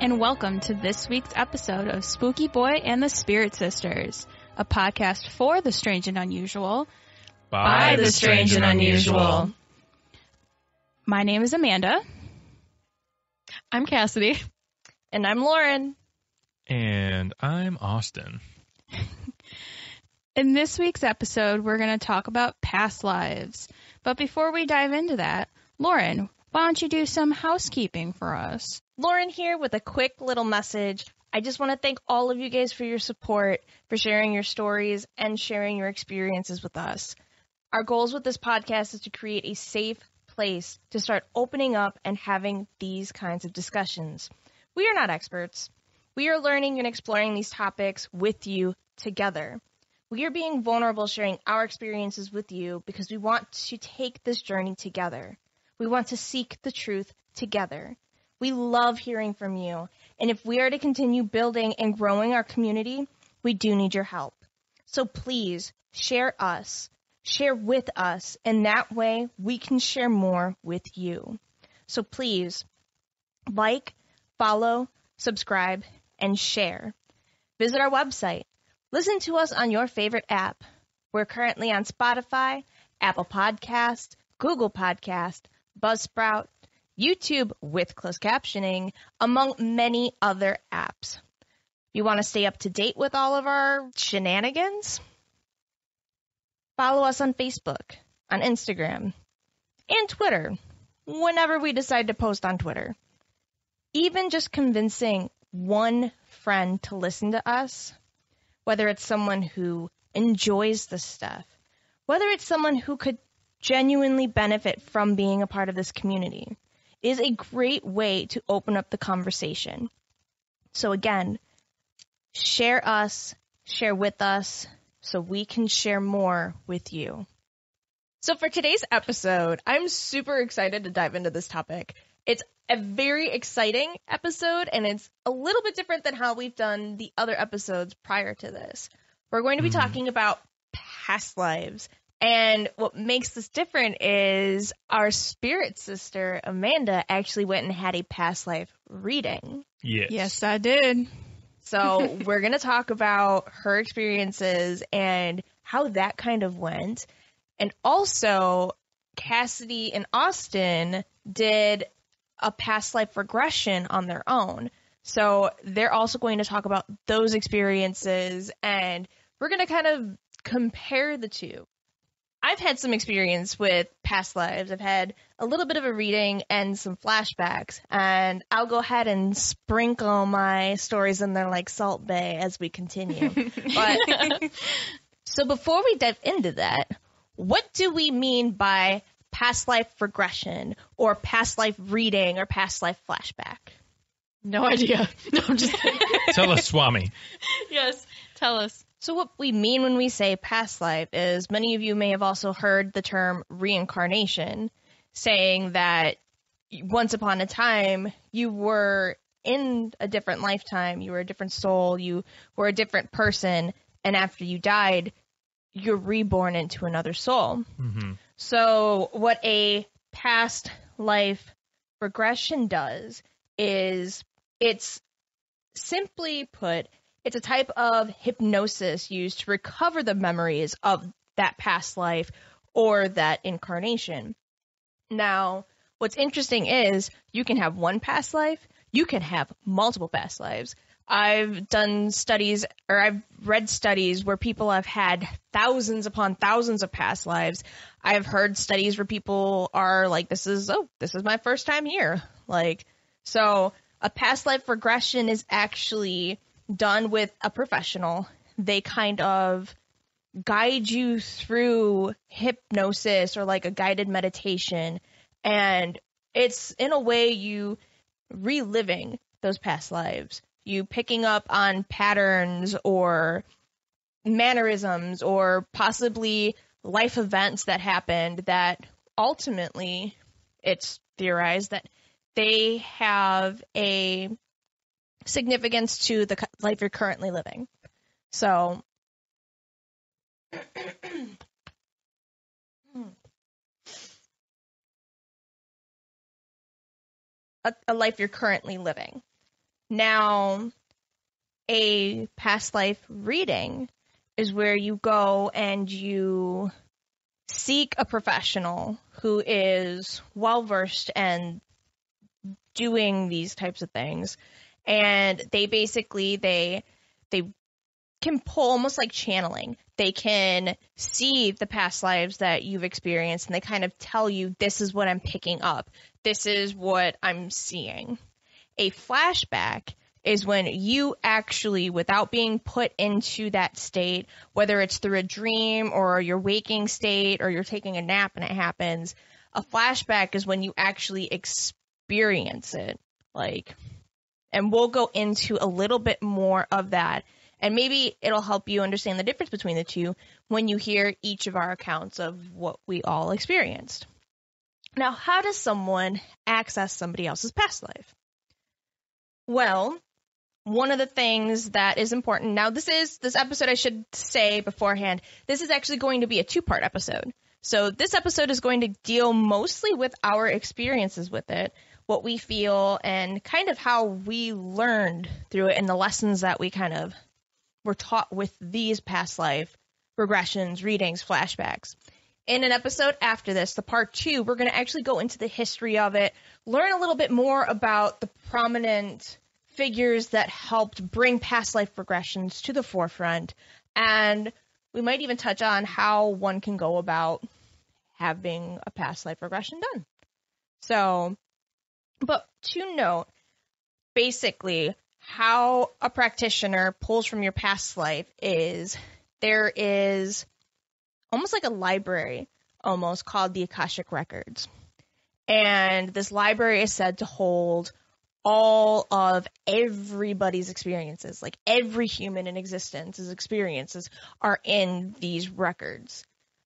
and welcome to this week's episode of Spooky Boy and the Spirit Sisters, a podcast for the strange and unusual, by the strange and unusual. My name is Amanda. I'm Cassidy. And I'm Lauren. And I'm Austin. In this week's episode, we're going to talk about past lives. But before we dive into that, Lauren, why don't you do some housekeeping for us? Lauren here with a quick little message. I just want to thank all of you guys for your support, for sharing your stories, and sharing your experiences with us. Our goals with this podcast is to create a safe place to start opening up and having these kinds of discussions. We are not experts. We are learning and exploring these topics with you together. We are being vulnerable, sharing our experiences with you because we want to take this journey together. We want to seek the truth together. We love hearing from you, and if we are to continue building and growing our community, we do need your help. So please share with us, and that way we can share more with you. So please like, follow, subscribe, and share. Visit our website. Listen to us on your favorite app. We're currently on Spotify, Apple Podcast, Google Podcast, Buzzsprout, YouTube with closed captioning, among many other apps. You want to stay up to date with all of our shenanigans? Follow us on Facebook, on Instagram, and Twitter, whenever we decide to post on Twitter. Even just convincing one friend to listen to us, whether it's someone who enjoys this stuff, whether it's someone who could genuinely benefit from being a part of this community, is a great way to open up the conversation. So again, share with us, so we can share more with you. So for today's episode, I'm super excited to dive into this topic. It's a very exciting episode, and it's a little bit different than how we've done the other episodes prior to this. We're going to be talking about past lives. And what makes this different is our spirit sister, Amanda, actually went and had a past life reading. Yes, I did. So we're going to talk about her experiences and how that kind of went. And also, Cassidy and Austin did a past life regression on their own. So they're also going to talk about those experiences, and we're going to kind of compare the two. I've had some experience with past lives. I've had a little bit of a reading and some flashbacks, and I'll go ahead and sprinkle my stories in there like Salt Bae as we continue. So before we dive into that, what do we mean by past life regression or past life reading or past life flashback? No idea. No, I'm just kidding. Tell us, Swami. Yes, tell us. So what we mean when we say past life is, many of you may have also heard the term reincarnation, saying that once upon a time you were in a different lifetime, you were a different soul, you were a different person, and after you died, you're reborn into another soul. Mm-hmm. So what a past life regression does is, it's simply put, it's a type of hypnosis used to recover the memories of that past life or that incarnation. Now, what's interesting is you can have one past life, you can have multiple past lives. I've done studies, or I've read studies where people have had thousands upon thousands of past lives. I've heard studies where people are like, this is my first time here. So a past life regression is actually done with a professional. They kind of guide you through hypnosis or like a guided meditation, and it's in a way you reliving those past lives, you picking up on patterns or mannerisms or possibly life events that happened that ultimately, it's theorized that they have a significance to the life you're currently living. So a life you're currently living. Now, a past life reading is where you go and you seek a professional who is well-versed and doing these types of things. And they basically, they can pull, almost like channeling. They can see the past lives that you've experienced, and they kind of tell you, this is what I'm picking up. This is what I'm seeing. A flashback is when you actually, without being put into that state, whether it's through a dream or your waking state or you're taking a nap and it happens, a flashback is when you actually experience it. And we'll go into a little bit more of that. And maybe it'll help you understand the difference between the two when you hear each of our accounts of what we all experienced. Now, how does someone access somebody else's past life? Well, one of the things that is important, now this episode, I should say beforehand, this is actually going to be a 2-part episode. So this episode is going to deal mostly with our experiences with it, what we feel, and kind of how we learned through it and the lessons that we kind of were taught with these past life regressions, readings, flashbacks. In an episode after this, the part 2, we're going to actually go into the history of it, learn a little bit more about the prominent figures that helped bring past life regressions to the forefront, and we might even touch on how one can go about having a past life regression done. So, but to note, basically, how a practitioner pulls from your past life is there is almost like a library, almost called the Akashic Records. And this library is said to hold all of everybody's experiences, like every human in existence's experiences are in these records.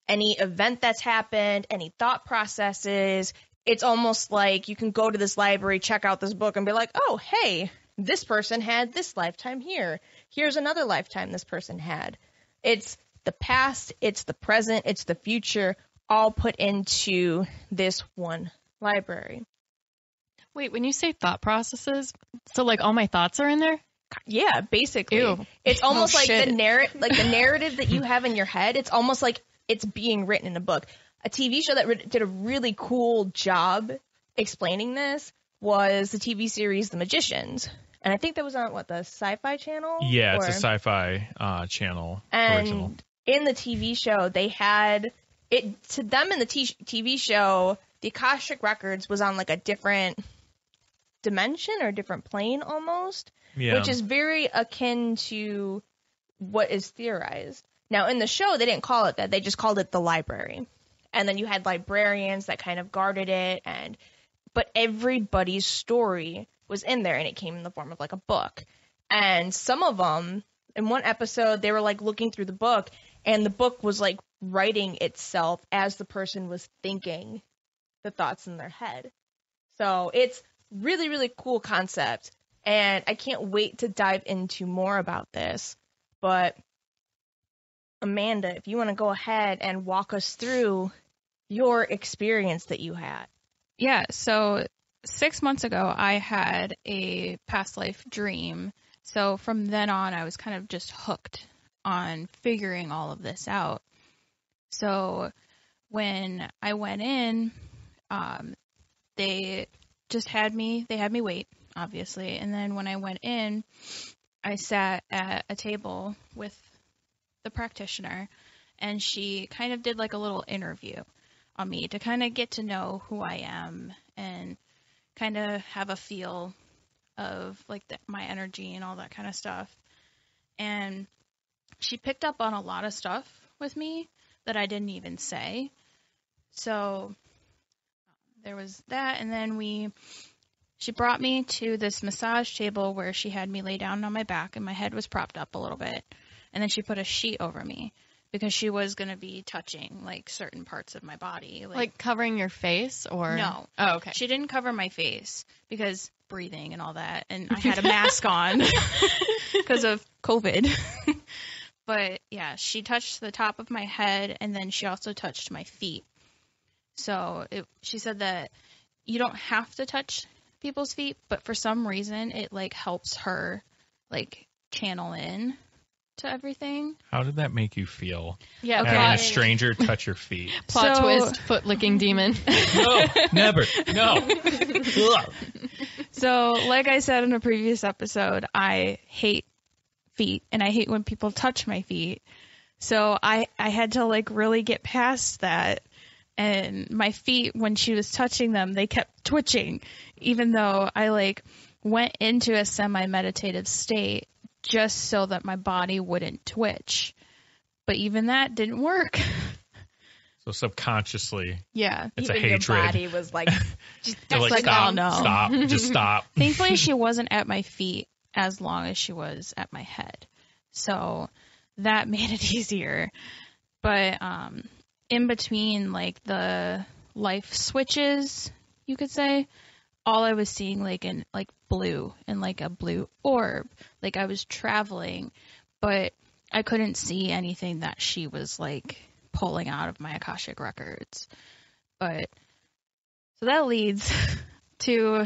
Any event that's happened, any thought processes, it's almost like you can go to this library, check out this book, and be like, oh, hey, this person had this lifetime here. Here's another lifetime this person had. It's the past, it's the present, it's the future, all put into this one library. Wait, when you say thought processes, so like all my thoughts are in there? Yeah, basically. Ew. It's almost like shit. the narrative that you have in your head. It's almost like it's being written in a book. A TV show that did a really cool job explaining this was the TV series The Magicians. And I think that was on, the Sci-Fi Channel? Yeah, it's a Sci-Fi channel original. And in the TV show, they had it to them in the TV show, the Akashic Records was on like a different dimension or different plane almost, which is very akin to what is theorized. Now, in the show, they didn't call it that. They just called it the library. And then you had librarians that kind of guarded it, but everybody's story was in there, and it came in the form of like a book. And some of them, in one episode, they were like looking through the book, and the book was like writing itself as the person was thinking the thoughts in their head. So it's really, really cool concept, and I can't wait to dive into more about this. But Amanda, if you want to go ahead and walk us through your experience that you had. Yeah, so 6 months ago, I had a past life dream. So from then on, I was kind of just hooked on figuring all of this out. So when I went in, they had me wait, obviously. And then when I went in, I sat at a table with the practitioner, and she kind of did like a little interview on me to kind of get to know who I am and kind of have a feel of like my energy and all that kind of stuff. And she picked up on a lot of stuff with me that I didn't even say. So there was that, and then she brought me to this massage table where she had me lay down on my back and my head was propped up a little bit. And then she put a sheet over me because she was going to be touching like certain parts of my body. Like covering your face or? No. Oh, okay. She didn't cover my face because breathing and all that. And I had a mask on because of COVID. But yeah, she touched the top of my head, and then she also touched my feet. So she said that you don't have to touch people's feet, but for some reason it like helps her like channel in to everything. How did that make you feel? Yeah, Having a stranger touch your feet. Plot twist, foot licking demon. No, never. No. So, like I said in a previous episode, I hate feet, and I hate when people touch my feet. So I had to like really get past that. And my feet, when she was touching them, they kept twitching, even though I like went into a semi-meditative state just so that my body wouldn't twitch. But even that didn't work. So subconsciously, Yeah. it's Even a hatred. Your body was like, just They're like, like, stop, oh, no. stop, just stop. Thankfully, she wasn't at my feet as long as she was at my head. So that made it easier. But in between, like, the life switches, you could say, all I was seeing, like, in, like, blue and, like, a blue orb. Like, I was traveling, but I couldn't see anything that she was, like, pulling out of my Akashic records. But so that leads to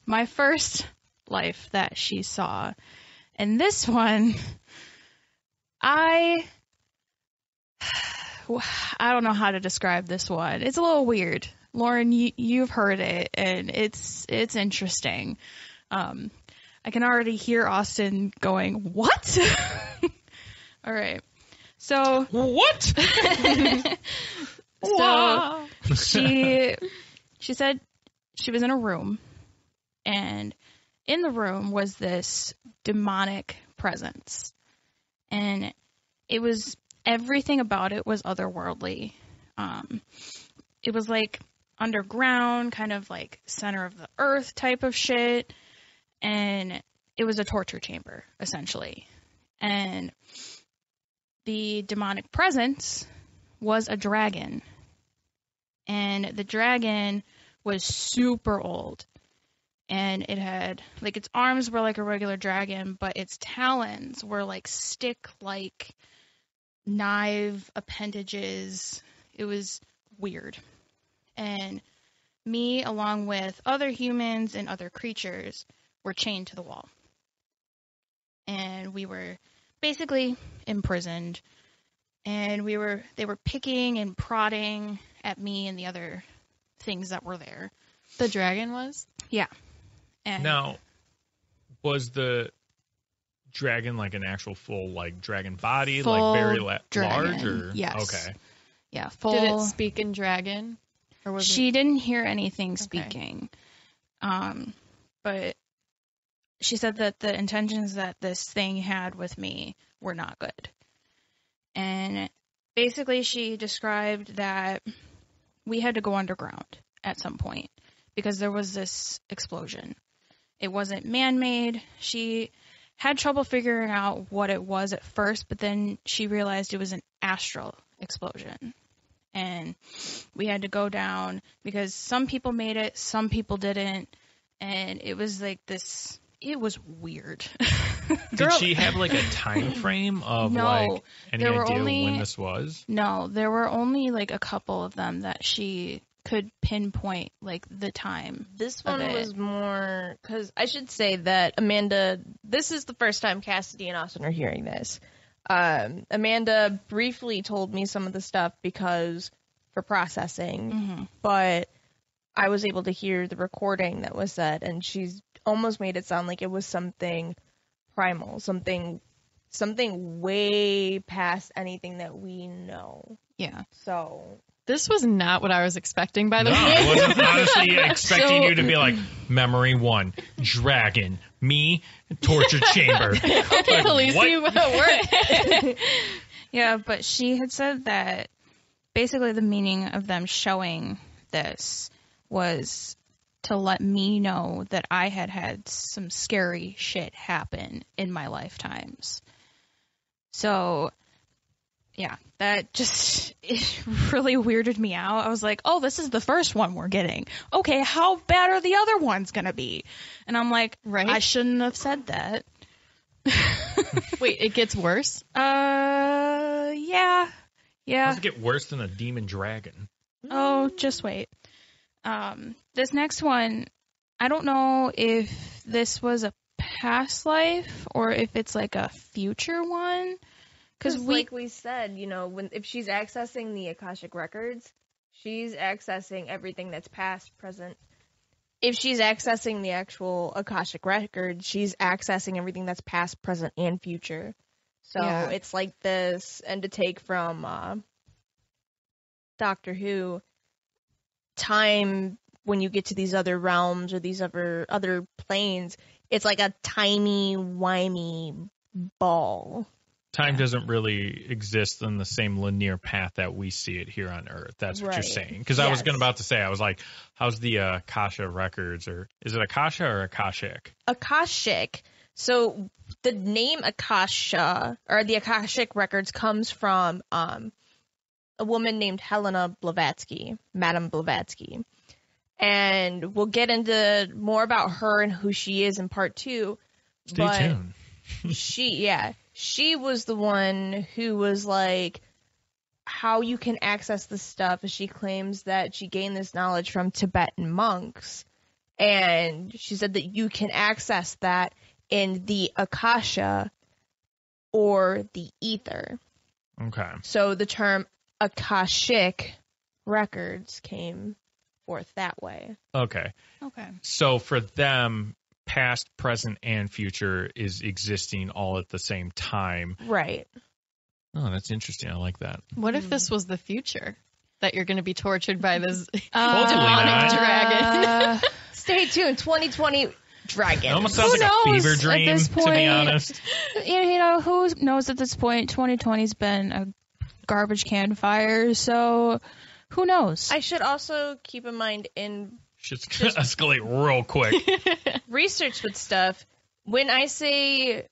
my first life that she saw. And this one, I don't know how to describe this one. It's a little weird. Lauren, you've heard it, and it's interesting. I can already hear Austin going, "What?" All right. So What? so she said she was in a room, and in the room was this demonic presence, and it was everything about it was otherworldly. It was like underground, kind of like center of the earth type of shit, and it was a torture chamber essentially. And the demonic presence was a dragon, and the dragon was super old, and it had like its arms were like a regular dragon, but its talons were like stick-like knife appendages. It was weird. And me, along with other humans and other creatures, were chained to the wall, and we were basically imprisoned, and they were picking and prodding at me and the other things that were there. The dragon was? Yeah. And Now, was the dragon like an actual full like dragon body, Full like very dragon, large, or yes. Okay. yeah, full. Did it speak in dragon? Or was She didn't hear anything speaking. But she said that the intentions that this thing had with me were not good. And basically she described that we had to go underground at some point because there was this explosion. It wasn't man-made. She had trouble figuring out what it was at first, but then she realized it was an astral explosion. And we had to go down because some people made it, some people didn't. And it was like this, it was weird. Did she have like a time frame of No, like any there were idea only- when this was? No, there were only like a couple of them that she could pinpoint like the time. This of one it. was more, because I should say that Amanda, this is the first time Cassidy and Austin are hearing this. Amanda briefly told me some of the stuff because for processing, but I was able to hear the recording that was said, and she's almost made it sound like it was something primal, something way past anything that we know. Yeah. So This was not what I was expecting, by the No, way. I wasn't honestly expecting So- you to be like, memory 1, dragon, me, torture chamber. Okay, Like, police, what? you work. Yeah, but she had said that basically the meaning of them showing this was to let me know that I had had some scary shit happen in my lifetimes. So, yeah, that just it really weirded me out. I was like, oh, this is the first one we're getting. Okay, how bad are the other ones going to be? And I'm like, Right. I shouldn't have said that. Wait, it gets worse? Yeah. Does it get worse than a demon dragon? Oh, just wait. This next one, I don't know if this was a past life or if it's like a future one. Because like we said, if she's accessing the Akashic records, she's accessing everything that's past, present. If she's accessing the actual Akashic records, she's accessing everything that's past, present, and future. So it's like this, and to take from Doctor Who, time when you get to these other realms or these other planes, it's like a timey-wimey ball. Time doesn't really exist in the same linear path that we see it here on Earth. That's what you're saying. Because I was about to say, I was like, how's the Akasha records? Or is it Akasha or Akashic? Akashic. So the name Akasha, or the Akashic records, comes from a woman named Helena Blavatsky, Madame Blavatsky. And we'll get into more about her and who she is in part 2. Stay tuned. She was the one who was like, how you can access this stuff. She claims that she gained this knowledge from Tibetan monks. And she said that you can access that in the Akasha or the ether. Okay. So the term Akashic records came forth that way. Okay. So for them, past, present, and future is existing all at the same time. Right. Oh, that's interesting. I like that. What if this was the future? That you're going to be tortured by this Hopefully not. dragon. Stay tuned. 2020 dragon. It almost sounds Who like a knows fever at dream, this to be point? honest. Who knows at this point? 2020's been a garbage can fire, so who knows? I should also keep in mind in Shit's going to escalate real quick. research with stuff, when I say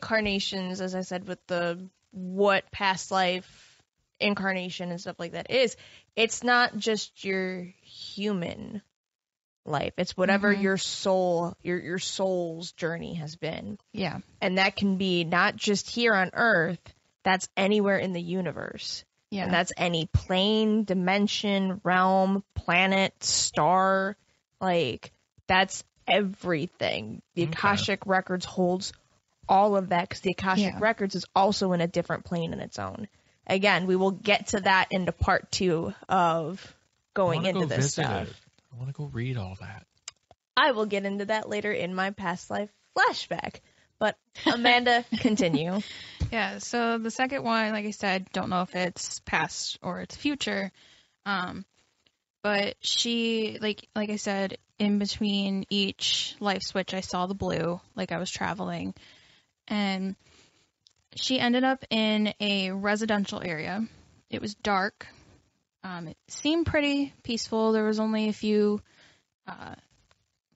carnations, as I said with the what past life incarnation and stuff like that is, it's not just your human life. It's whatever your soul, your soul's journey has been. Yeah. And that can be not just here on Earth, that's anywhere in the universe. Yeah. And that's any plane, dimension, realm, planet, star. Like, that's everything. The Akashic Records holds all of that because the Akashic Records is also in a different plane in its own. Again, we will get to that into part 2 of going into this stuff. I want to go read all that. I will get into that later in my past life flashback. But Amanda, continue. Yeah, so the second one, like I said, don't know if it's past or it's future. But she, like I said, in between each life switch, I saw the blue, like I was traveling. And she ended up in a residential area. It was dark. It seemed pretty peaceful. There was only a few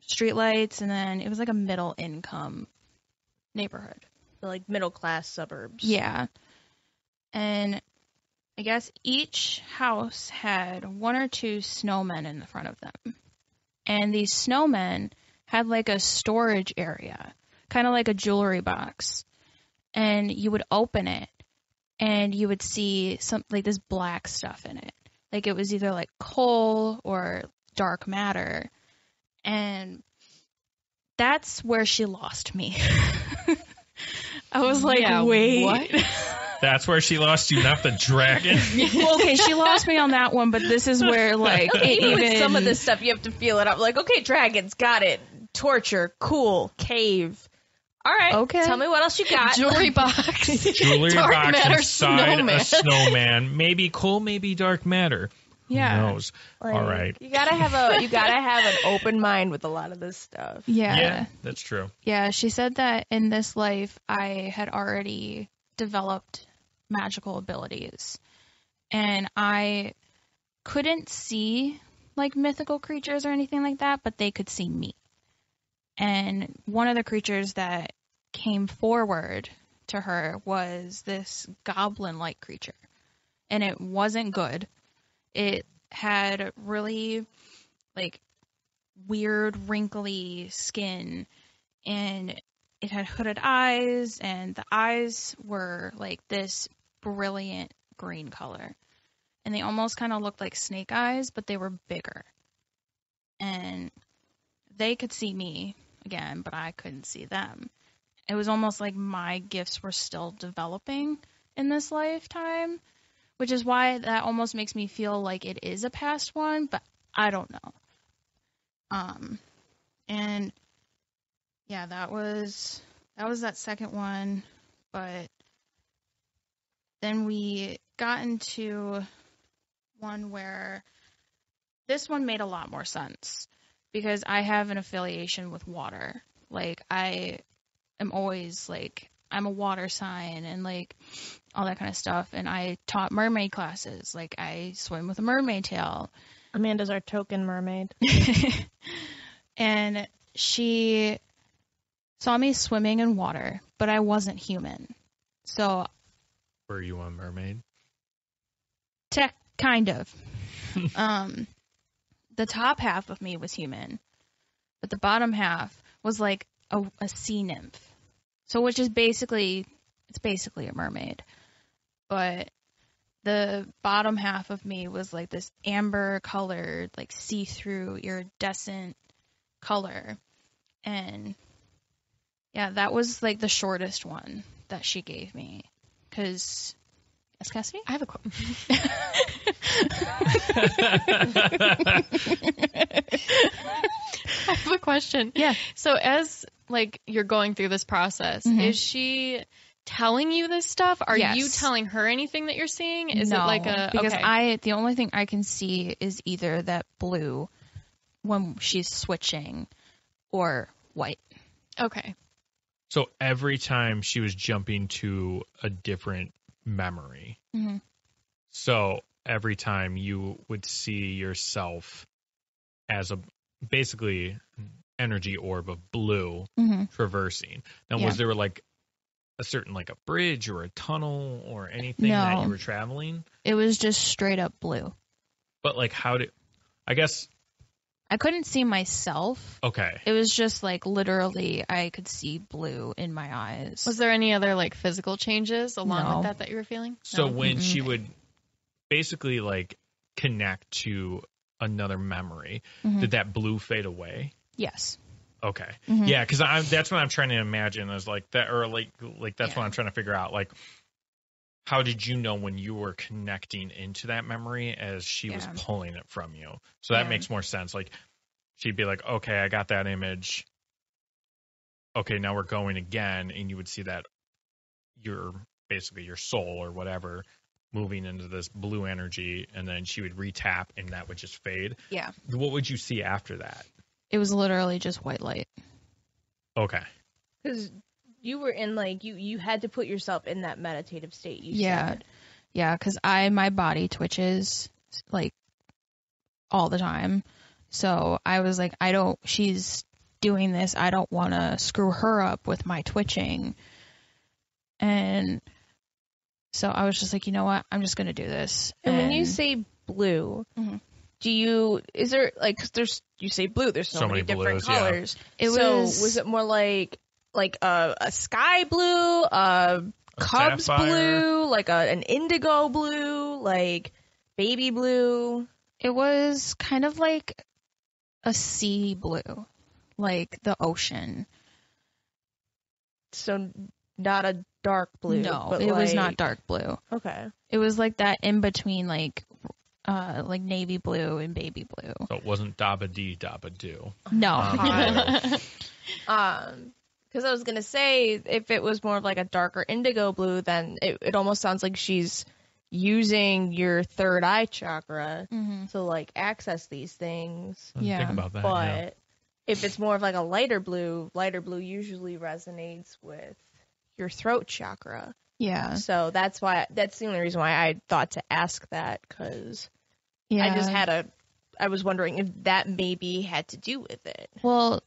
streetlights, and then it was like a middle income neighborhood. So like middle class suburbs. Yeah. And I guess each house had 1 or 2 snowmen in the front of them. And these snowmen had like a storage area, kind of like a jewelry box. And you would open it and you would see some like this black stuff in it. Like it was either like coal or dark matter. And that's where she lost me. I was like, wait. What? That's where she lost you, not the dragon. Well, okay, she lost me on that one, but this is where, like, Even with some of this stuff, you have to feel it up. Like, okay, dragons, got it. Torture, cool. Cave. All right. Okay. Tell me what else you got. Jewelry box. Jewelry Dark box matter inside snowman. a snowman. Maybe coal, maybe dark matter. Yeah. Who knows? Like, All right. You gotta have an open mind with a lot of this stuff. Yeah. That's true. Yeah, she said that in this life, I had already developed magical abilities. And I couldn't see, like, mythical creatures or anything like that, but they could see me. And one of the creatures that came forward to her was this goblin-like creature. And it wasn't good. It had really, like, weird, wrinkly skin, and it had hooded eyes, and the eyes were, like, this brilliant green color. And they almost kind of looked like snake eyes, but they were bigger. And they could see me again, but I couldn't see them. It was almost like my gifts were still developing in this lifetime, which is why that almost makes me feel like it is a past one, but I don't know. And yeah, that was that second one, but then we got into one where this one made a lot more sense because I have an affiliation with water. Like, I am always like, I'm a water sign and like all that kind of stuff. And I taught mermaid classes. Like, I swim with a mermaid tail. Amanda's our token mermaid. And she saw me swimming in water, but I wasn't human. So. Were you a mermaid? Kind of. The top half of me was human, but the bottom half was like a sea nymph. So, which is basically a mermaid. But the bottom half of me was like this amber colored, like see-through, iridescent color. And yeah, that was like the shortest one that she gave me. Because, yes, Cassidy? I have a question. Yeah. So as like you're going through this process, is she telling you this stuff? Are you telling her anything that you're seeing? Is it like a because the only thing I can see is either that blue when she's switching or white. Okay. So every time she was jumping to a different memory. Mm-hmm. So every time you would see yourself as a basically energy orb of blue traversing. Now, was there like a certain like a bridge or a tunnel or anything that you were traveling? It was just straight up blue. But like I guess I couldn't see myself. Okay. It was just like literally I could see blue in my eyes. Was there any other like physical changes along with that you were feeling? So when she would basically like connect to another memory, did that blue fade away? Yes. Okay. Yeah, because that's what I'm trying to imagine is like that, or like that's what I'm trying to figure out. Like, how did you know when you were connecting into that memory as she was pulling it from you? So that makes more sense. Like, she'd be like, okay, I got that image. Okay, now we're going again. And you would see that basically your soul or whatever moving into this blue energy. And then she would retap and that would just fade. Yeah. What would you see after that? It was literally just white light. Okay. Because you were in like you had to put yourself in that meditative state. You said. Yeah, because my body twitches like all the time. So I was like, she's doing this. I don't want to screw her up with my twitching. And so I was just like, you know what? I'm just going to do this. And when you say blue, is there like, cause you say blue, there's so many different blues, colors. Yeah. Was it more like a sky blue, a Cubs sapphire blue, like an indigo blue, like baby blue? It was kind of like a sea blue, like the ocean. So not a dark blue. No, but it was not dark blue. Okay. It was like that in between, like navy blue and baby blue. So it wasn't Dabba Dee Dabba Doo. No. Because I was gonna say if it was more of like a darker indigo blue, then it almost sounds like she's using your third eye chakra to like access these things. I didn't think about that. But if it's more of like a lighter blue usually resonates with your throat chakra. Yeah. So that's the only reason why I thought to ask that, because I was wondering if that maybe had to do with it. Well,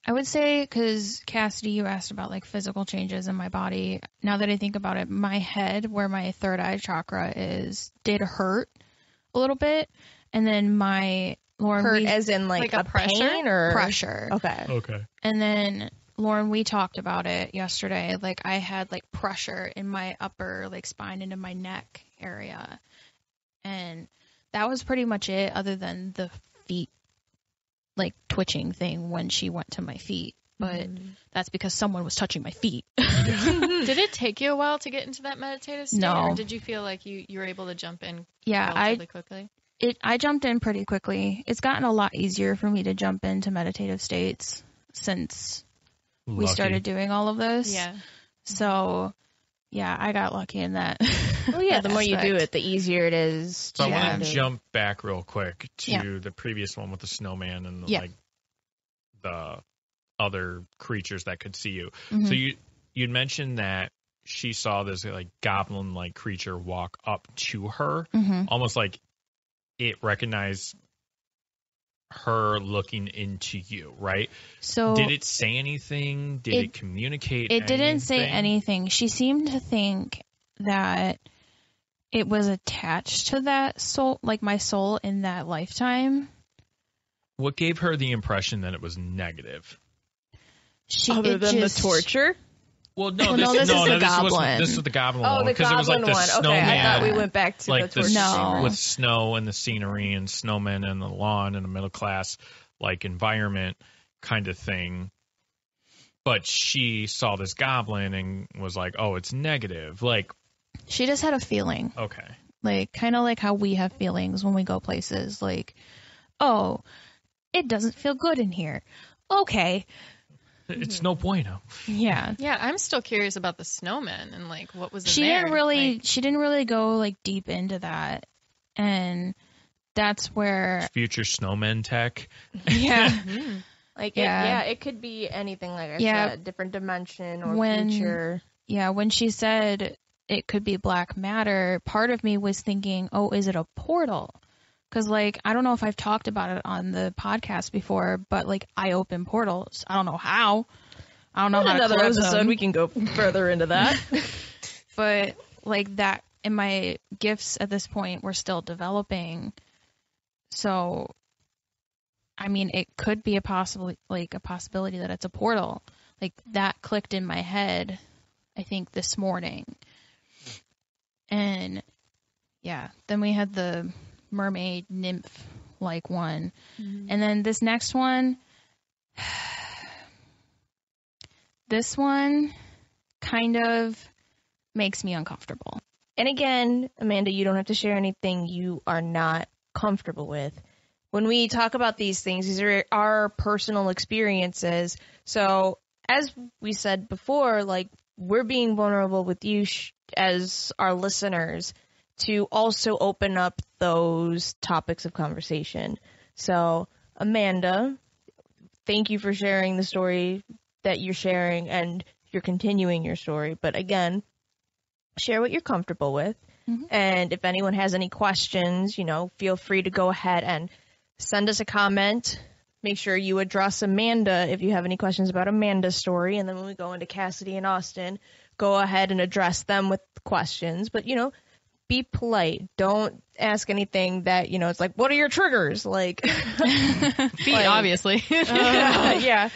I would say, because Cassidy, you asked about like physical changes in my body. Now that I think about it, my head, where my third eye chakra is, did hurt a little bit. And then Hurt as in like a pain or pressure. Okay. And then Lauren, we talked about it yesterday. Like, I had like pressure in my upper like spine into my neck area. And that was pretty much it, other than the feet like twitching thing when she went to my feet. But that's because someone was touching my feet. Did it take you a while to get into that meditative state? No. Or did you feel like you were able to jump in relatively quickly? I jumped in pretty quickly. It's gotten a lot easier for me to jump into meditative states since we started doing all of this. Yeah. So, yeah, I got lucky in that. Well, yeah, the more you do it, the easier it is. So I want to jump back real quick to the previous one with the snowman and like the other creatures that could see you. Mm-hmm. So you'd mentioned that she saw this like goblin-like creature walk up to her, almost like it recognized her looking into you, right? So did it say anything? Did it communicate anything? It didn't say anything. She seemed to think that it was attached to that soul, like my soul in that lifetime. What gave her the impression that it was negative? Other than the torture? Well, this was the goblin one. Because it was like the snowman. Okay, I thought we went back to like the torture. With snow and the scenery and snowmen and the lawn and the middle class like environment kind of thing. But she saw this goblin and was like, oh, it's negative. Like, she just had a feeling. Okay. Like, kind of like how we have feelings when we go places. Like, oh, it doesn't feel good in here. Okay. It's no bueno. Yeah. Yeah, I'm still curious about the snowman and like what was in she there. She didn't really go like deep into that. And that's where future snowman tech. Yeah. Like it could be anything, like I said, different dimension or future. Yeah, when she said it could be black matter, part of me was thinking, oh, is it a portal? Because, like, I don't know if I've talked about it on the podcast before, but, like, I open portals. I don't know how. I don't know how to close another episode, them. we can go further into that. But, like, that and my gifts at this point were still developing. So, I mean, it could be a possibility that it's a portal. Like, that clicked in my head, I think, this morning. And, yeah, then we had the mermaid nymph like one, and then this next one, this one kind of makes me uncomfortable. And again, Amanda, you don't have to share anything you are not comfortable with. When we talk about these things, these are our personal experiences. So as we said before, like, we're being vulnerable with you as our listeners to also open up those topics of conversation. So, Amanda, thank you for sharing the story that you're sharing, and you're continuing your story. But again, share what you're comfortable with. And if anyone has any questions, feel free to go ahead and send us a comment. Make sure you address Amanda if you have any questions about Amanda's story. And then when we go into Cassidy and Austin, go ahead and address them with questions. But, be polite. Don't ask anything that, it's like, what are your triggers? Like, feet, obviously. Yeah.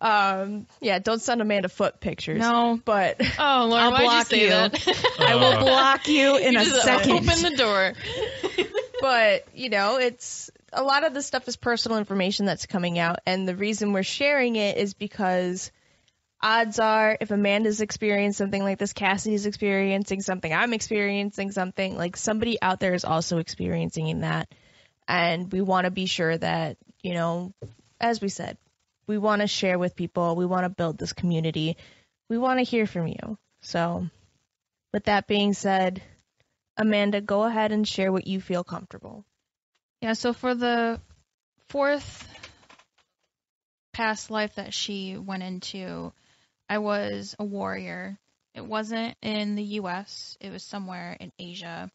Don't send Amanda foot pictures. No. But oh, Laura, why'd you say that? I will block you in a second. Open the door. But, it's a lot of the stuff is personal information that's coming out. And the reason we're sharing it is because odds are, if Amanda's experienced something like this, Cassidy's experiencing something, I'm experiencing something, like somebody out there is also experiencing that. And we want to be sure that, as we said, we want to share with people. We want to build this community. We want to hear from you. So with that being said, Amanda, go ahead and share what you feel comfortable. Yeah, so for the fourth past life that she went into, I was a warrior. It wasn't in the U.S. It was somewhere in Asia.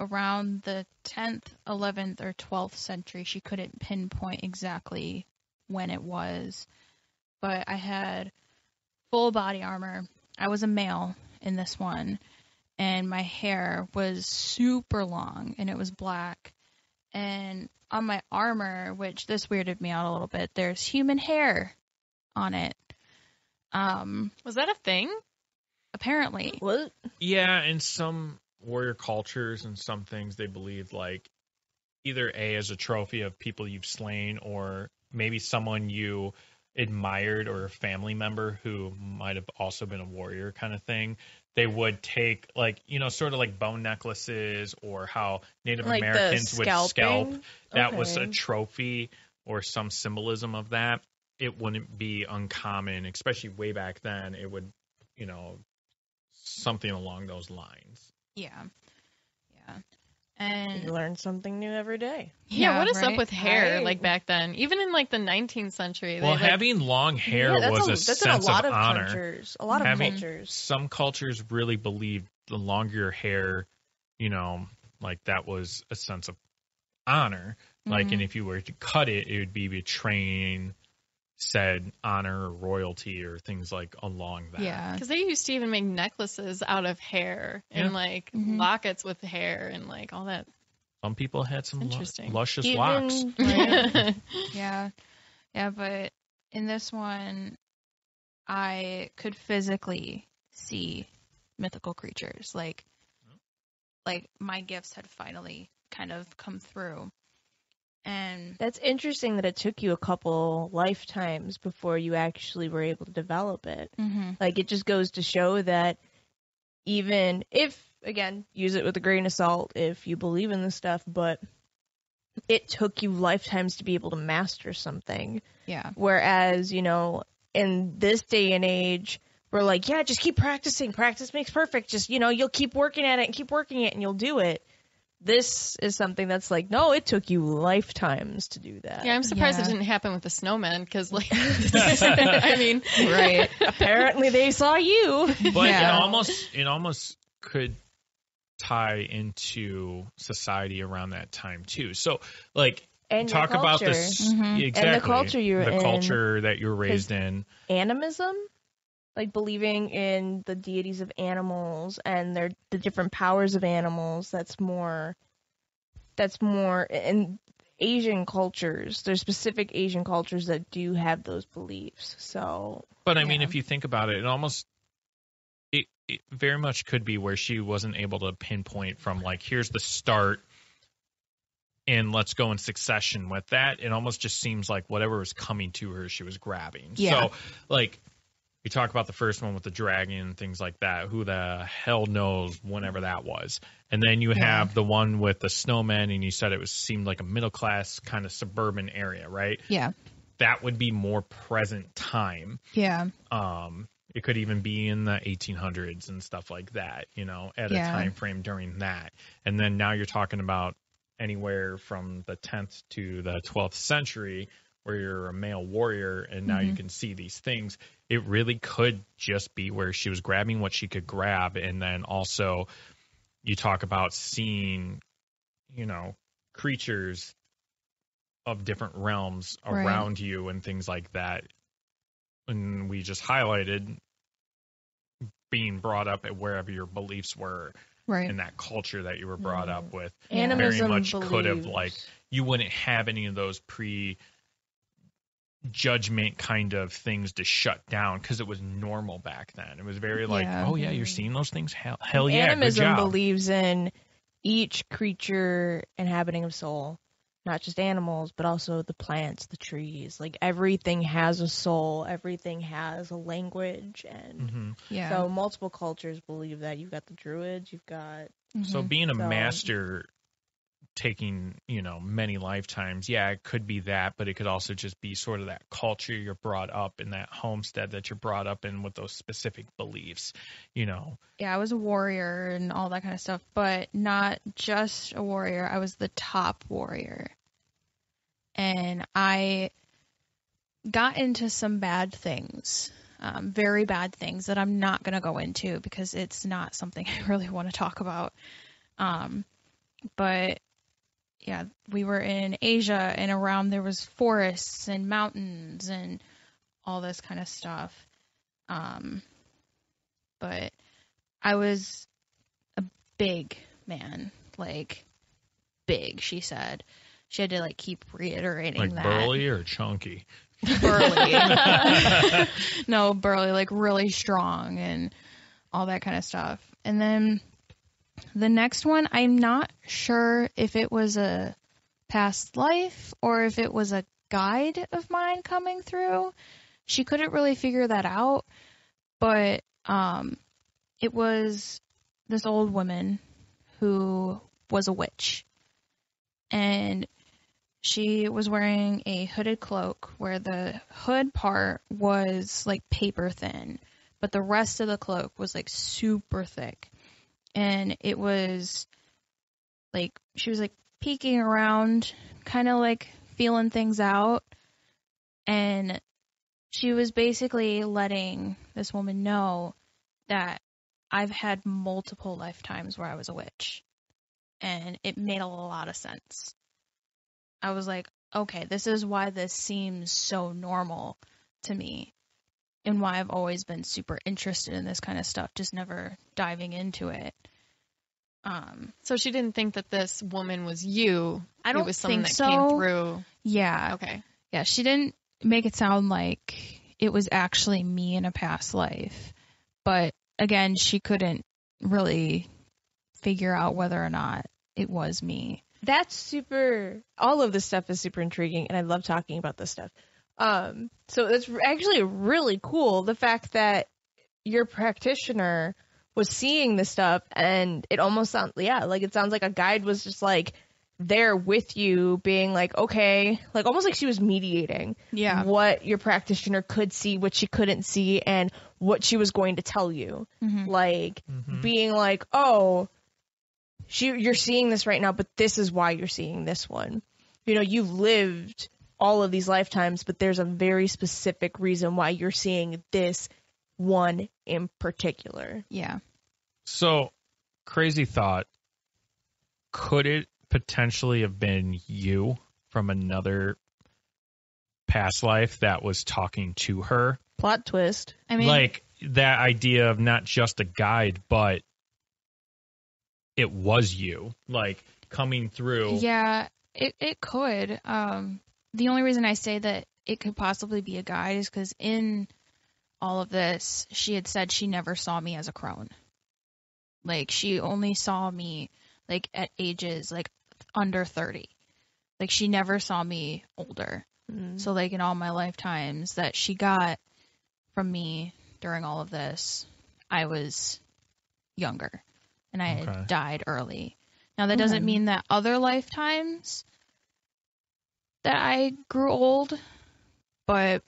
Around the 10th, 11th, or 12th century. She couldn't pinpoint exactly when it was. But I had full body armor. I was a male in this one. And my hair was super long, and it was black. And on my armor, which this weirded me out a little bit, there's human hair on it. Was that a thing? Apparently. What? Yeah, in some warrior cultures and some things, they believe like either A, as a trophy of people you've slain, or maybe someone you admired or a family member who might have also been a warrior kind of thing. They would take like, sort of like bone necklaces, or how Native like Americans would scalp. That okay. was a trophy or some symbolism of that. It wouldn't be uncommon, especially way back then. It would, something along those lines. Yeah. And you learn something new every day. Yeah, what is up with hair like back then? Even in like the 19th century. Well, having long hair was a sense of honor. Cultures. A lot of cultures. Some cultures really believed the longer your hair, like that was a sense of honor. Like, and if you were to cut it, it would be betraying said honor or royalty or things like along that. Yeah, because they used to even make necklaces out of hair and like lockets with hair and like all that. Some people had some luscious even, locks. Right? Yeah, but in this one, I could physically see mythical creatures. Like my gifts had finally kind of come through. And that's interesting that it took you a couple lifetimes before you actually were able to develop it. Like, it just goes to show that even if, again, use it with a grain of salt if you believe in this stuff, but it took you lifetimes to be able to master something. Yeah. Whereas, in this day and age, we're like, yeah, just keep practicing. Practice makes perfect. Just, you'll keep working at it and keep working it and you'll do it. This is something that's like, no, it took you lifetimes to do that. Yeah, I'm surprised it didn't happen with the snowmen, because, like, I mean, right? Apparently, they saw you. But it almost could tie into society around that time too. So, like, and talk about this exactly, and the culture culture that you're raised in. Animism. Like believing in the deities of animals and the different powers of animals. That's more in Asian cultures. There's specific Asian cultures that do have those beliefs. So, but I mean, if you think about it, it very much could be where she wasn't able to pinpoint from like, here's the start, and let's go in succession with that. It almost just seems like whatever was coming to her, she was grabbing. Yeah. So, like, we talk about the first one with the dragon and things like that. Who the hell knows whenever that was? And then you have the one with the snowmen, and you said it seemed like a middle class kind of suburban area, right? Yeah. That would be more present time. Yeah. It could even be in the 1800s and stuff like that, at a time frame during that. And then now you're talking about anywhere from the 10th to the 12th century, where you're a male warrior, and now you can see these things. It really could just be where she was grabbing what she could grab. And then also you talk about seeing, creatures of different realms around you and things like that. And we just highlighted being brought up at wherever your beliefs were in that culture that you were brought up with. Animism very much could have, like, you wouldn't have any of those judgment kind of things to shut down, because it was normal back then. It was very like, oh yeah, you're seeing those things? Hell yeah, Animism good job. believes in each creature inhabiting a soul, not just animals, but also the plants, the trees. Like, everything has a soul, everything has a language, and so multiple cultures believe that. You've got the druids, you've got so being a master, taking many lifetimes, it could be that, but it could also just be sort of that culture you're brought up in, that homestead that you're brought up in with those specific beliefs. I was a warrior and all that kind of stuff, but not just a warrior. I was the top warrior, and I got into some bad things, very bad things that I'm not going to go into because it's not something I really want to talk about. But yeah, we were in Asia, and around there was forests and mountains and all this kind of stuff. But I was a big man, like big, she said. She had to like keep reiterating like that. Burly or chunky? Burly. No, burly, like really strong and all that kind of stuff. And then the next one, I'm not sure if it was a past life or if it was a guide of mine coming through. She couldn't really figure that out, but it was this old woman who was a witch. And she was wearing a hooded cloak where the hood part was like paper thin, but the rest of the cloak was like super thick. And it was like, she was like peeking around, kind of like feeling things out. And she was basically letting this woman know that I've had multiple lifetimes where I was a witch. And it made a lot of sense. I was like, okay, this is why this seems so normal to me and why I've always been super interested in this kind of stuff, just never diving into it. So she didn't think that this woman was you. I don't it was someone think that so. came through. Yeah. Okay. Yeah, she didn't make it sound like it was actually me in a past life. But again, she couldn't really figure out whether or not it was me. That's super, all of this stuff is super intriguing, and I love talking about this stuff. So it's actually really cool, the fact that your practitioner was seeing this stuff, and it almost sounds, like it sounds like a guide was just like there with you, being like, okay, like almost like she was mediating what your practitioner could see, what she couldn't see, and what she was going to tell you. Like being like, oh, you're seeing this right now, but this is why you're seeing this one. You know, you've lived all of these lifetimes, but there's a very specific reason why you're seeing this one in particular. Yeah. So, crazy thought. Could it potentially have been you from another past life that was talking to her? Plot twist. I mean, like that idea of not just a guide, but it was you, like coming through. Yeah, it could. The only reason I say that it could possibly be a guide is because in all of this, she had said she never saw me as a crone. Like, she only saw me, like, at ages, like, under 30. Like, she never saw me older. So, like, in all my lifetimes that she got from me during all of this, I was younger. And I had died early. Now, that doesn't mean that other lifetimes that I grew old, but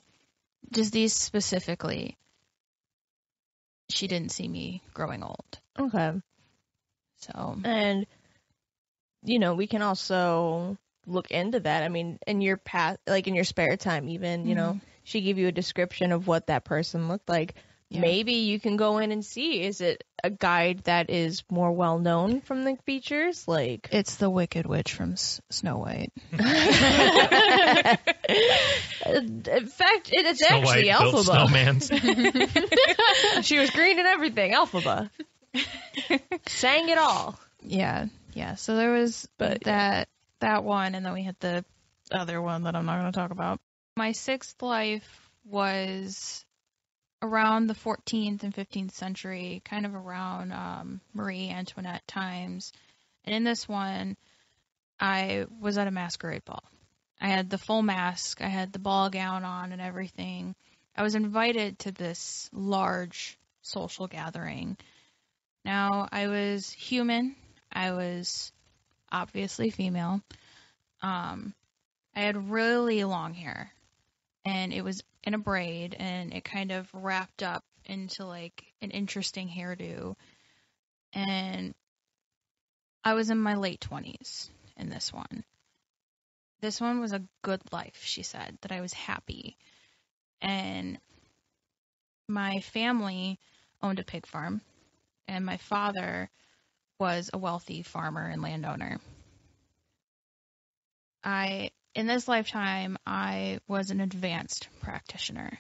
just these specifically, she didn't see me growing old. Okay. So. And, you know, we can also look into that. I mean, in your past, like in your spare time even, you know, she gave you a description of what that person looked like. Yeah. Maybe you can go in and see, is it a guide that is more well known from the features? Like, it's the Wicked Witch from Snow White. In fact, it's Snow actually Elphaba. She was green and everything. Elphaba sang it all. Yeah. So there was that one, and then we had the other one that I'm not going to talk about. My sixth life was around the 14th and 15th century, kind of around Marie Antoinette times. And in this one, I was at a masquerade ball. I had the full mask, I had the ball gown on and everything. I was invited to this large social gathering. Now, I was human. I was obviously female. I had really long hair, and it was in a braid, and it kind of wrapped up into like an interesting hairdo. And I was in my late 20s in this one. This one was a good life, she said, that I was happy. And my family owned a pig farm, and my father was a wealthy farmer and landowner. In this lifetime, I was an advanced practitioner,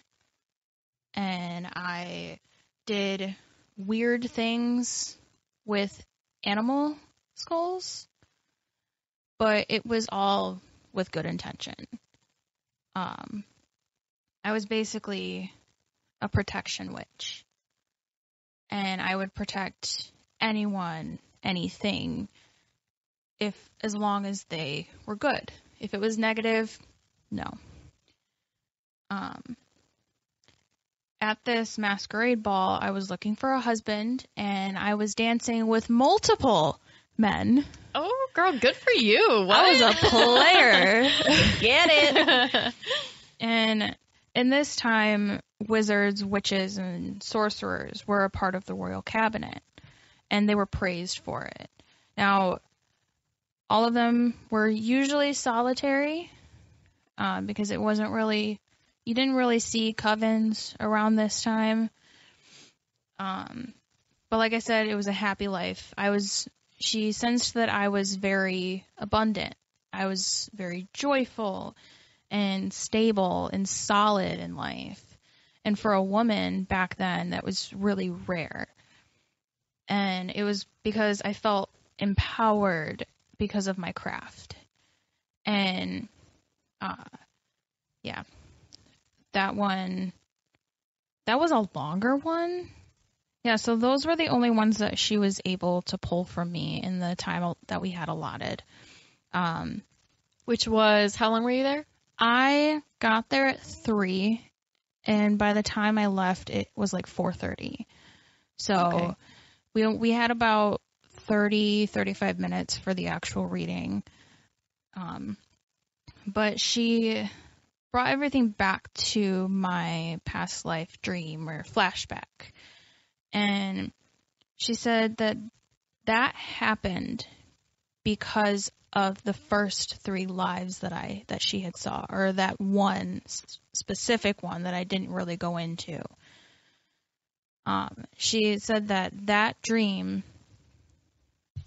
and I did weird things with animal skulls, but it was all with good intention. I was basically a protection witch, and I would protect anyone, anything, as long as they were good. If it was negative, no, At this masquerade ball, I was looking for a husband, and I was dancing with multiple men. Oh, girl, good for you. What? I was a player. Get it? And in this time, wizards, witches, and sorcerers were a part of the royal cabinet, and they were praised for it. Now, all of them were usually solitary, because it wasn't really, you didn't really see covens around this time. But like I said, it was a happy life. She sensed that I was very abundant. I was very joyful and stable and solid in life. And for a woman back then, that was really rare. And it was because I felt empowered because of my craft. And, yeah, that was a longer one. Yeah, so those were the only ones that she was able to pull from me in the time that we had allotted. Which was, how long were you there? I got there at 3, and by the time I left, it was like 4:30. So okay. we had about 35 minutes for the actual reading. But she brought everything back to my past life dream or flashback. And she said that happened because of the first 3 lives that she had saw, or that one specific one that I didn't really go into. She said that dream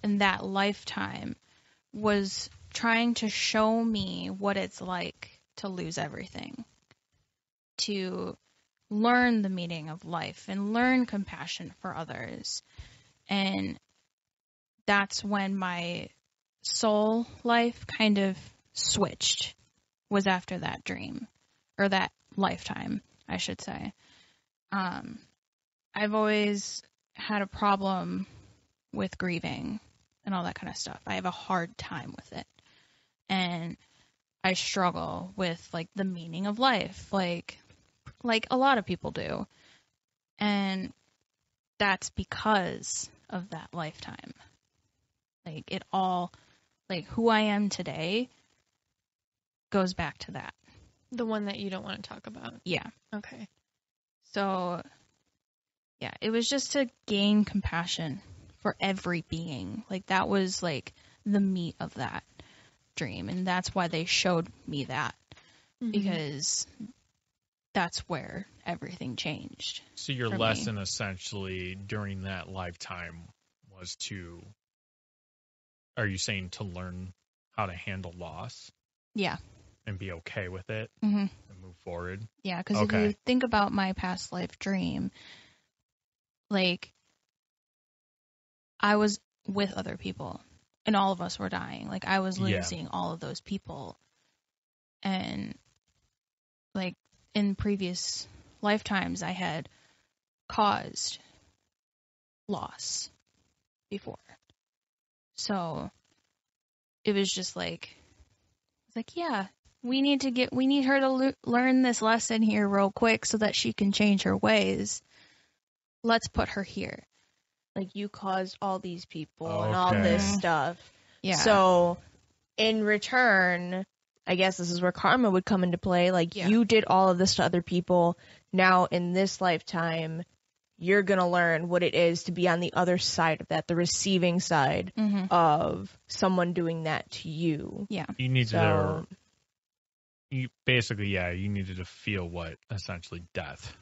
and that lifetime was trying to show me what it's like to lose everything, to learn the meaning of life and learn compassion for others. And that's when my soul life kind of switched, was after that dream, or that lifetime, I should say. I've always had a problem with grieving and all that kind of stuff. I have a hard time with it. And I struggle with, like, the meaning of life, like a lot of people do. And that's because of that lifetime. Like, it all, like, who I am today goes back to that. The one that you don't want to talk about? Yeah. Okay. So, yeah, it was just to gain compassion for every being. Like, that was, like, the meat of that dream. And that's why they showed me that. Mm-hmm. Because that's where everything changed. So your lesson essentially during that lifetime was are you saying to learn how to handle loss? Yeah. And be okay with it? Mm-hmm. And move forward? Yeah, because if you think about my past life dream, like, I was with other people and all of us were dying. Like, I was losing all of those people. And, like, in previous lifetimes, I had caused loss before. So it was just like, yeah, we need her to learn this lesson here real quick so that she can change her ways. Let's put her here. Like, you caused all these people and all this stuff. Yeah. So in return, I guess this is where karma would come into play. Like, you did all of this to other people. Now, in this lifetime, you're going to learn what it is to be on the other side of that, the receiving side of someone doing that to you. Yeah. You needed you needed to feel what essentially death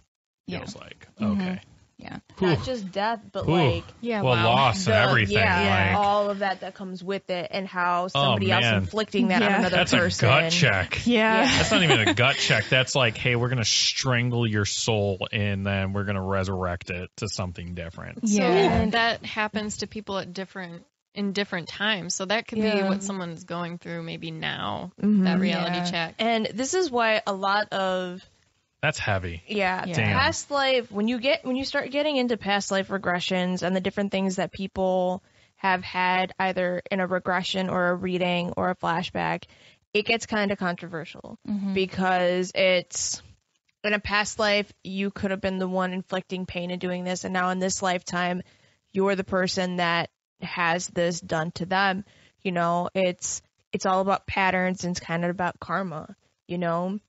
feels like. Mm-hmm. Okay. Yeah. Not just death, but like loss and everything. Yeah, all of that comes with it, and how somebody else inflicting that on another person. That's a gut check. Yeah. That's not even a gut check. That's like, hey, we're gonna strangle your soul and then we're gonna resurrect it to something different. Yeah. So that happens to people in different times. So that could be what someone's going through maybe now, that reality check. And this is why a lot of that's heavy. Yeah. Past life, when you start getting into past life regressions and the different things that people have had either in a regression or a reading or a flashback, it gets kind of controversial because it's in a past life, you could have been the one inflicting pain and doing this, and now in this lifetime, you're the person that has this done to them. You know, it's all about patterns, and it's kind of about karma, you know.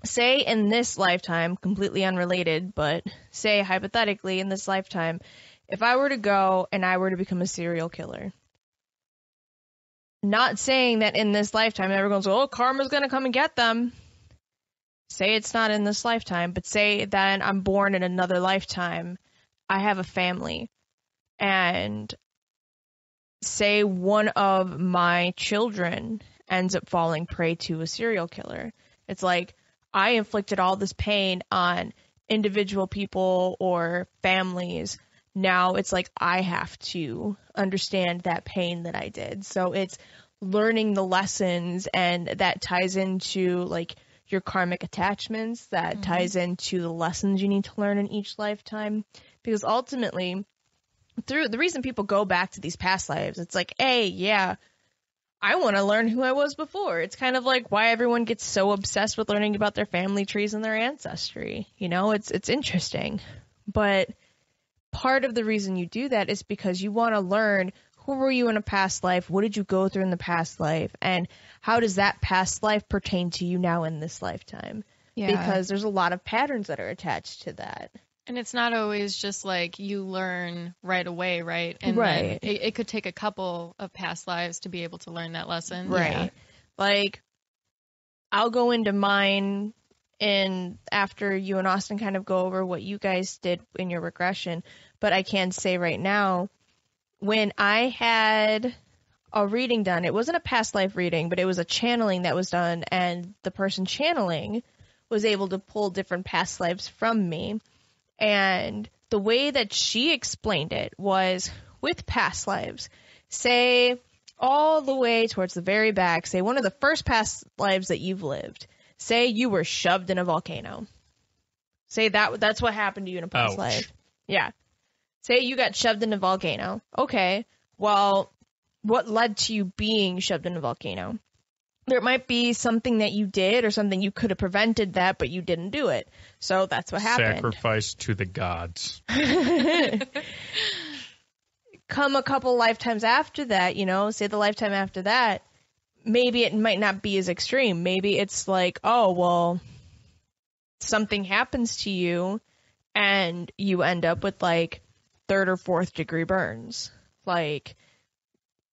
Say in this lifetime, completely unrelated, but say hypothetically in this lifetime, if I were to go and I were to become a serial killer, not saying that in this lifetime everyone's oh, karma's going to come and get them. Say it's not in this lifetime, but say that I'm born in another lifetime, I have a family, and say one of my children ends up falling prey to a serial killer. It's like I inflicted all this pain on individual people or families. Now it's like I have to understand that pain that I did. So it's learning the lessons, and that ties into like your karmic attachments, that ties into the lessons you need to learn in each lifetime. Because ultimately, through the reason people go back to these past lives, it's like, hey, yeah, I want to learn who I was before. It's kind of like why everyone gets so obsessed with learning about their family trees and their ancestry. You know, it's interesting. But part of the reason you do that is because you want to learn who were you in a past life, what did you go through in the past life, and how does that past life pertain to you now in this lifetime? Yeah. Because there's a lot of patterns that are attached to that. And it's not always just like you learn right away, right? And right. It could take a couple of past lives to be able to learn that lesson. Right. Yeah. Like, I'll go into mine after you and Austin kind of go over what you guys did in your regression. But I can say right now, when I had a reading done, it wasn't a past life reading, but it was a channeling that was done, and the person channeling was able to pull different past lives from me. And the way that she explained it was with past lives, say all the way towards the very back, say one of the first past lives that you've lived, say you were shoved in a volcano. Say that's what happened to you in a past life. Yeah. Say you got shoved in a volcano. Okay, well, what led to you being shoved in a volcano? There might be something that you did or something you could have prevented that, but you didn't do it. So that's what happened. Sacrifice to the gods. Come a couple lifetimes after that, you know, say the lifetime after that, maybe it might not be as extreme. Maybe it's like, oh, well, something happens to you and you end up with like 3rd or 4th degree burns. Like,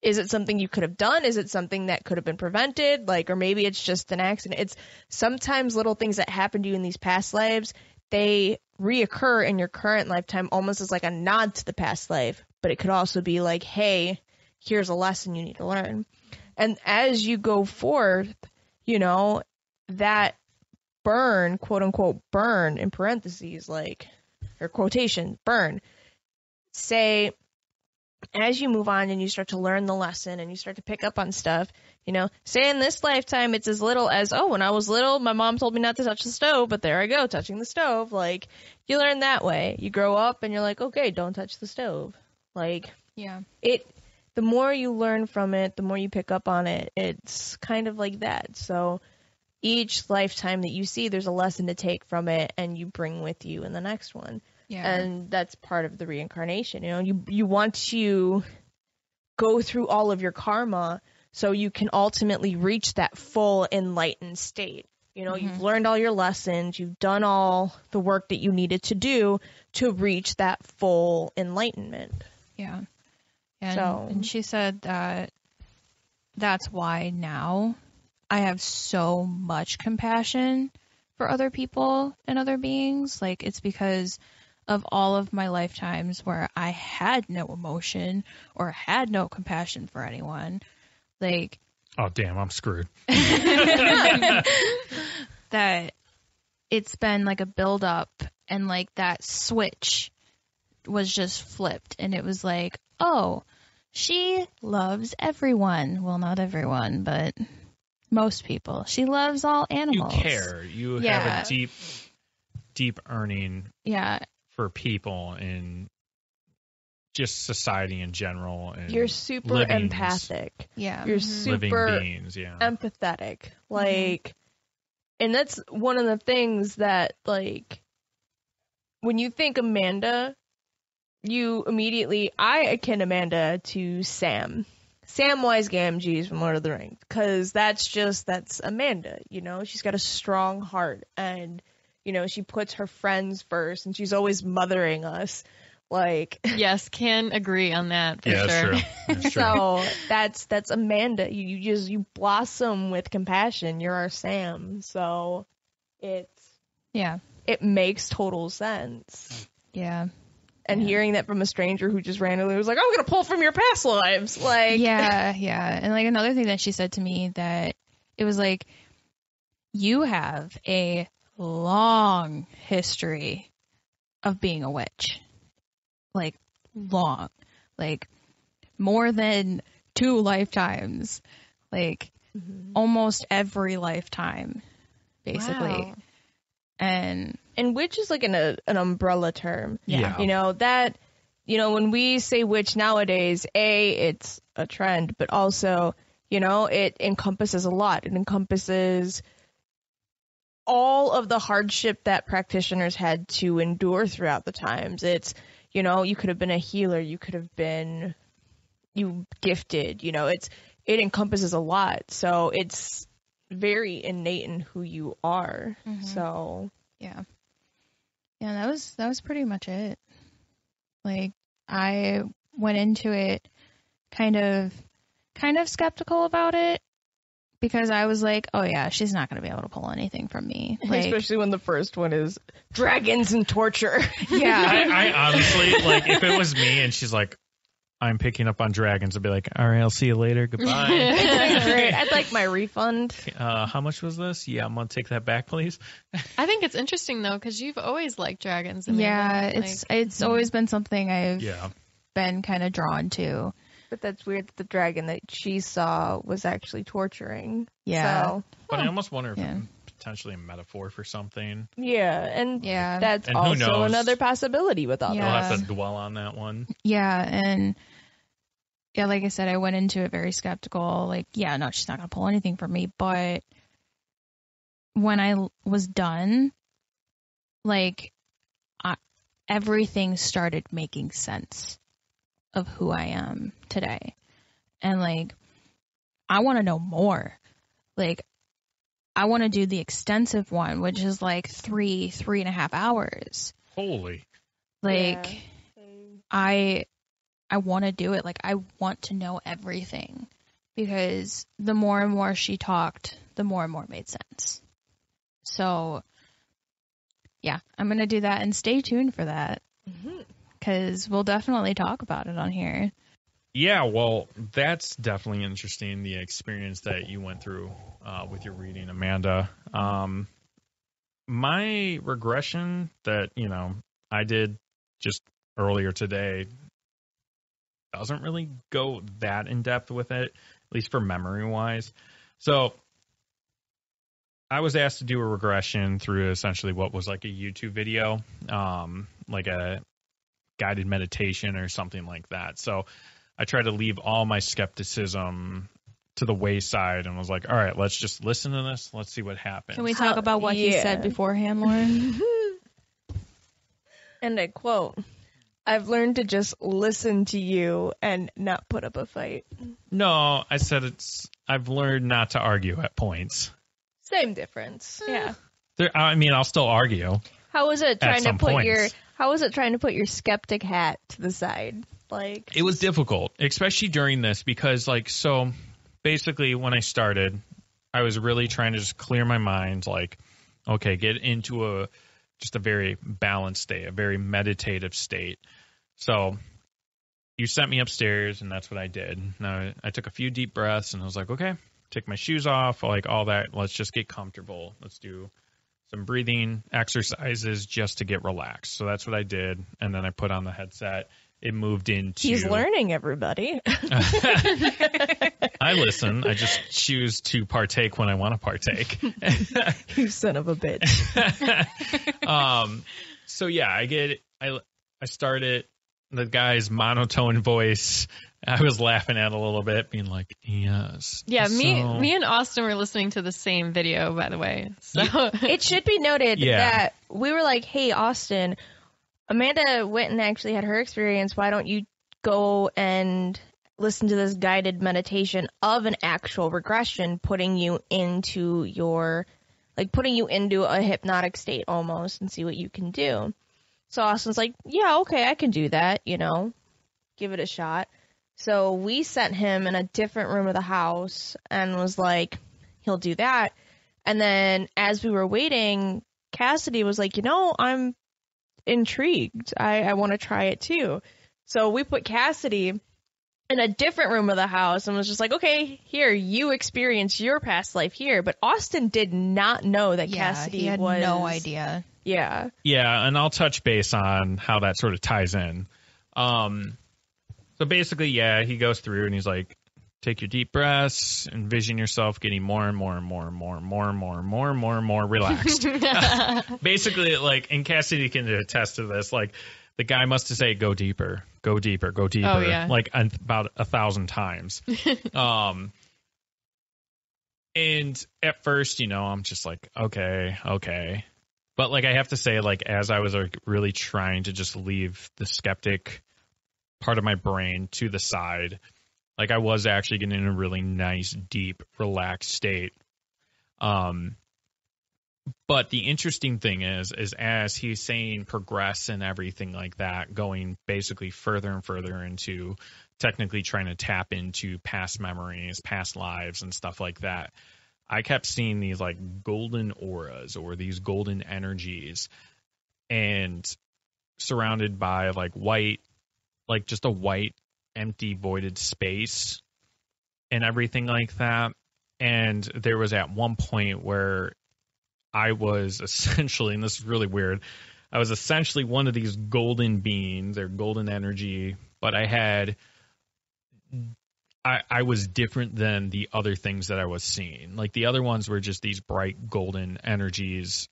is it something you could have done? Is it something that could have been prevented? Like, or maybe it's just an accident. It's sometimes little things that happen to you in these past lives, they reoccur in your current lifetime almost as like a nod to the past life. But it could also be like, hey, here's a lesson you need to learn. And as you go forth, you know, that burn, quote unquote, burn in parentheses, like, or quotation, burn, say, as you move on and you start to learn the lesson and you start to pick up on stuff, you know, say in this lifetime it's as little as, oh, when I was little, my mom told me not to touch the stove, but there I go, touching the stove. Like, you learn that way. You grow up and you're like, okay, don't touch the stove. Like, yeah, the more you learn from it, the more you pick up on it. It's kind of like that. So each lifetime that you see, there's a lesson to take from it and you bring with you in the next one. Yeah. And that's part of the reincarnation. You know, you want to go through all of your karma so you can ultimately reach that full enlightened state. You know, you've learned all your lessons, you've done all the work that you needed to do to reach that full enlightenment. Yeah. And she said that that's why now I have so much compassion for other people and other beings. Like, it's because of all of my lifetimes where I had no emotion or had no compassion for anyone. Like, oh, damn, I'm screwed. That it's been like a build up and like that switch was just flipped and it was like, oh, she loves everyone. Well, not everyone, but most people. She loves all animals. You care. You have a deep yearning for people and just society in general. And you're super empathic. Yeah. You're super living beings, empathetic. Like, And that's one of the things that, like, when you think Amanda, you immediately, I akin Amanda to Sam. Samwise Gamgee's from Lord of the Rings. Because that's Amanda, you know? She's got a strong heart. And, you know, she puts her friends first. And she's always mothering us. Like, yes, can agree on that for sure. That's true. So that's Amanda. You blossom with compassion. You're our Sam. So it makes total sense. Yeah. And hearing that from a stranger who just randomly was like, I'm gonna pull from your past lives. Like, yeah. And like another thing that she said to me, that it was like, you have a long history of being a witch. Like, long. Like, more than 2 lifetimes. Like, almost every lifetime, basically. Wow. And witch is like an umbrella term. Yeah. You know, that, you know, when we say witch nowadays, it's a trend, but also, you know, it encompasses a lot. It encompasses all of the hardship that practitioners had to endure throughout the times. It's, you know, you could have been a healer, you could have been gifted, you know, it encompasses a lot. So it's very innate in who you are. So yeah, that was pretty much it. Like, I went into it kind of skeptical about it, because I was like, oh yeah, she's not going to be able to pull anything from me. Like, especially when the first one is dragons and torture. Yeah. I honestly, like, if it was me and she's like, I'm picking up on dragons, I'd be like, all right, I'll see you later. Goodbye. Great. I'd like my refund. How much was this? Yeah, I'm going to take that back, please. I think it's interesting, though, because you've always liked dragons. Yeah, Amanda. it's always been something I've Yeah. been kind of drawn to. But that's weird that the dragon that she saw was actually torturing. Yeah. So, But I almost wonder if it's potentially a metaphor for something. yeah, and that's And who also knows? another possibility with all Yeah. We'll that. have to dwell on that one. Yeah, and yeah, like I said, I went into it very skeptical. Like, yeah, no, she's not going to pull anything from me. But when I was done, like, everything started making sense of who I am today. And, like, I want to know more. Like, I want to do the extensive one, which is like 3.5 hours. Holy. Like, I want to do it. Like, I want to know everything, because the more and more she talked, the more and more it made sense. So, yeah, I'm going to do that, and stay tuned for that, because we'll definitely talk about it on here. Yeah, well, that's definitely interesting, the experience that you went through with your reading, Amanda. My regression that, you know, I did just earlier today doesn't really go that in depth with it, at least for memory wise. So I was asked to do a regression through essentially what was like a YouTube video, like a guided meditation or something like that. So I tried to leave all my skepticism to the wayside and was like, all right, let's just listen to this. Let's see what happens. Can we talk about what he said beforehand, Lauren? And I quote, I've learned to just listen to you and not put up a fight. No, I said I've learned not to argue at points. Same difference. Yeah. I mean, I'll still argue. How was it trying to put your skeptic hat to the side? Like, it was difficult, especially during this, because like, so basically when I started, I was really trying to just clear my mind, like, okay, get into just a very balanced state, a very meditative state. So you sent me upstairs, and that's what I did. Now I took a few deep breaths, and I was like, okay, take my shoes off, like all that. Let's just get comfortable. Let's do some breathing exercises just to get relaxed. So that's what I did. And then I put on the headset. It moved into... He's learning, everybody. I listen. I just choose to partake when I want to partake. You son of a bitch. So yeah, I start it. The guy's monotone voice I was laughing at a little bit, being like, yes. Yeah, me and Austin were listening to the same video, by the way. So it should be noted that we were like, hey, Austin, Amanda went and actually had her experience. Why don't you go and listen to this guided meditation of an actual regression, putting you into a hypnotic state almost, and see what you can do. So Austin's like, yeah, okay, I can do that, give it a shot. So we sent him in a different room of the house and was like, he'll do that. And then as we were waiting, Cassidy was like, I'm intrigued. I want to try it too. So we put Cassidy in a different room of the house and was just like, okay, here, you experience your past life here. But Austin did not know that Cassidy had was... no idea. Yeah. Yeah, and I'll touch base on how that sort of ties in. So basically, he goes through and he's like, take your deep breaths, envision yourself getting more and more and more and more and more and more and more and more and more relaxed. Basically, and Cassidy can attest to this, the guy must have said, go deeper, go deeper, go deeper, oh, yeah. About 1,000 times. And at first, I'm just like, okay. But I have to say, as I was really trying to just leave the skeptic part of my brain to the side, I was actually getting in a really nice, deep, relaxed state. But the interesting thing is as he's saying progress and everything like that, going basically further and further into technically trying to tap into past memories, past lives and stuff like that, I kept seeing these golden auras or these golden energies and surrounded by white, just a white, empty, voided space and everything like that. And there was at one point where I was essentially, and this is really weird, I was essentially one of these golden beings or golden energy, but I was different than the other things that I was seeing. The other ones were just these bright golden energies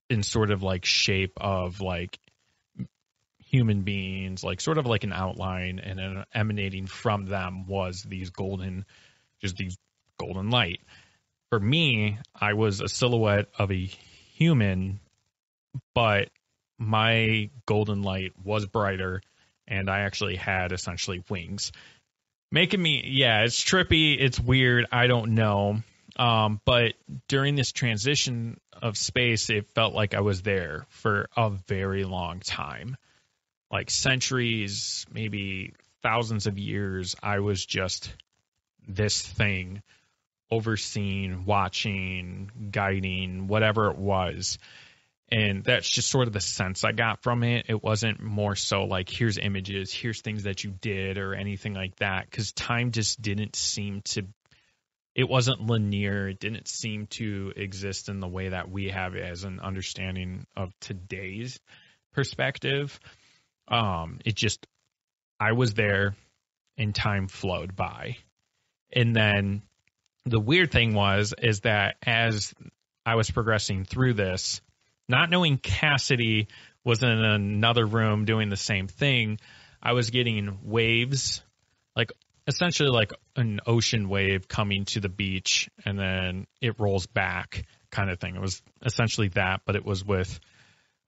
in sort of shape of human beings, sort of an outline, and then emanating from them was these golden light. For me, I was a silhouette of a human, but my golden light was brighter, and I actually had essentially wings. Making me, it's trippy, it's weird, I don't know. But during this transition of space, it felt like I was there for a very long time. Centuries, maybe thousands of years, I was just this thing, overseeing, watching, guiding, whatever it was. And that's just sort of the sense I got from it. It wasn't more so here's images, here's things that you did or anything like that, because time just didn't seem to, it wasn't linear. It didn't seem to exist in the way that we have as an understanding of today's perspective. I was there and time flowed by. And then the weird thing is that as I was progressing through this, not knowing Cassidy was in another room doing the same thing, I was getting waves, essentially an ocean wave coming to the beach and then it rolls back kind of thing. It was essentially that, but it was with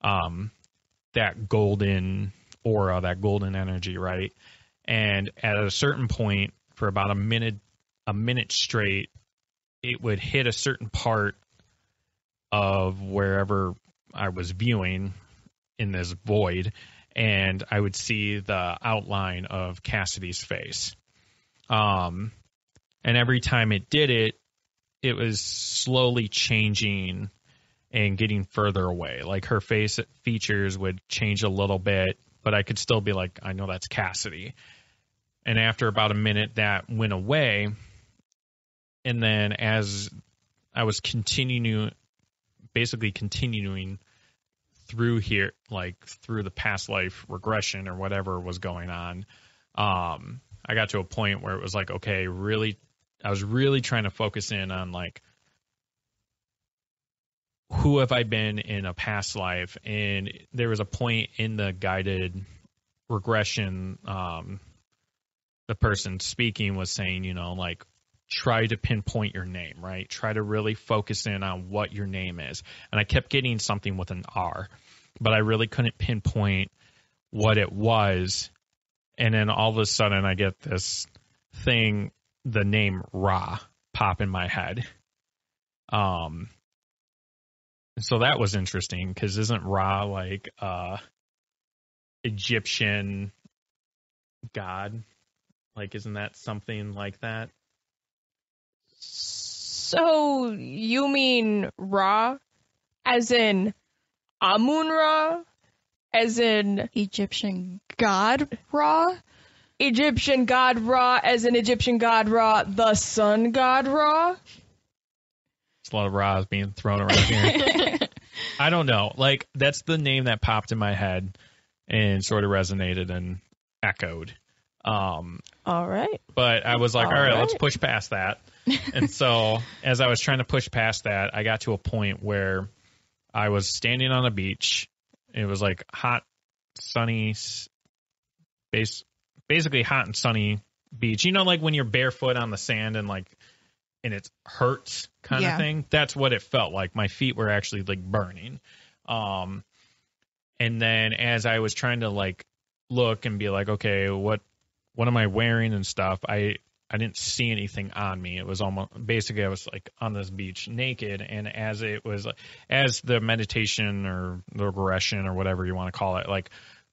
that golden aura, that golden energy, right? And at a certain point, for about a minute straight, it would hit a certain part of wherever I was viewing in this void, and I would see the outline of Cassidy's face. And every time it did it, it was slowly changing and getting further away. Her face features would change a little bit, but I could still be I know that's Cassidy. And after about a minute, that went away. And then as I was continuing through here, through the past life regression or whatever was going on, I got to a point where it was okay, really, I was really trying to focus in on who have I been in a past life? And there was a point in the guided regression, the the person speaking was saying, you know, like, try to pinpoint your name, right? Try to really focus in on what your name is. And I kept getting something with an R, but I really couldn't pinpoint what it was. And then all of a sudden I get this thing, the name Ra, pop in my head. So that was interesting, because isn't Ra like Egyptian god? Like, isn't that something like that? So you mean Ra, as in Amun-Ra, as in Egyptian god Ra? Egyptian god Ra, as in Egyptian god Ra, the sun god Ra? There's a lot of Ra's being thrown around here. I don't know. Like, that's the name that popped in my head and sort of resonated and echoed. All right. But I was like, all right, let's right. push past that. And so as I was trying to push past that, I got to a point where I was standing on a beach. It was like hot, sunny, basically hot and sunny beach. You know, like when you're barefoot on the sand and it hurts kind of thing. That's what it felt like. My feet were actually like burning. And then as I was trying to like look and be like, okay, what am I wearing and stuff? I didn't see anything on me. It was almost basically I was like on this beach naked. And as the meditation or the regression or whatever you want to call it, like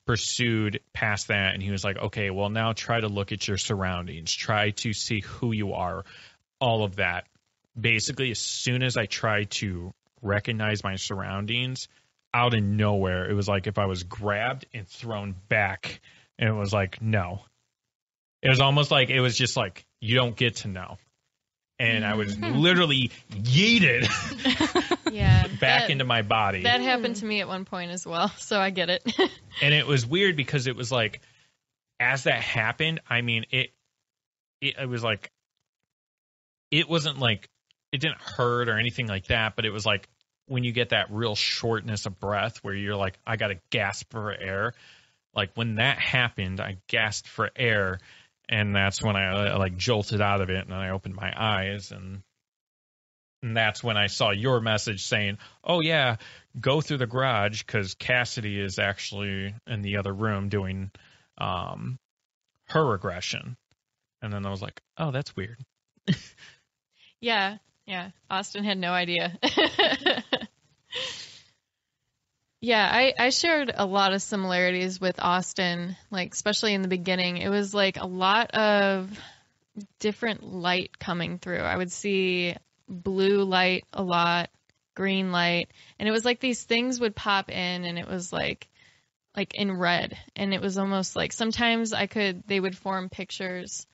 pursued past that, and he was like, okay, well now try to look at your surroundings, try to see who you are, all of that. Basically, as soon as I tried to recognize my surroundings, out of nowhere, it was like if I was grabbed and thrown back, and it was like, no. It was almost like it was just like, you don't get to know. And I was literally yeeted back into my body. That happened to me at one point as well, so I get it. And it was weird because it was like, as that happened, I mean, it was like, it wasn't like, it didn't hurt or anything like that, but it was like when you get that real shortness of breath where you're like, I got to gasp for air. Like when that happened, I gasped for air. And that's when I like jolted out of it, and I opened my eyes, and that's when I saw your message saying, "Oh yeah, go through the garage because Cassidy is actually in the other room doing her regression." And then I was like, "Oh, that's weird." Yeah. Austin had no idea. Yeah, I shared a lot of similarities with Austin, like especially in the beginning. It was like a lot of different light coming through. I would see blue light a lot, green light, and it was like these things would pop in, and it was like in red, and it was almost like sometimes they would form pictures,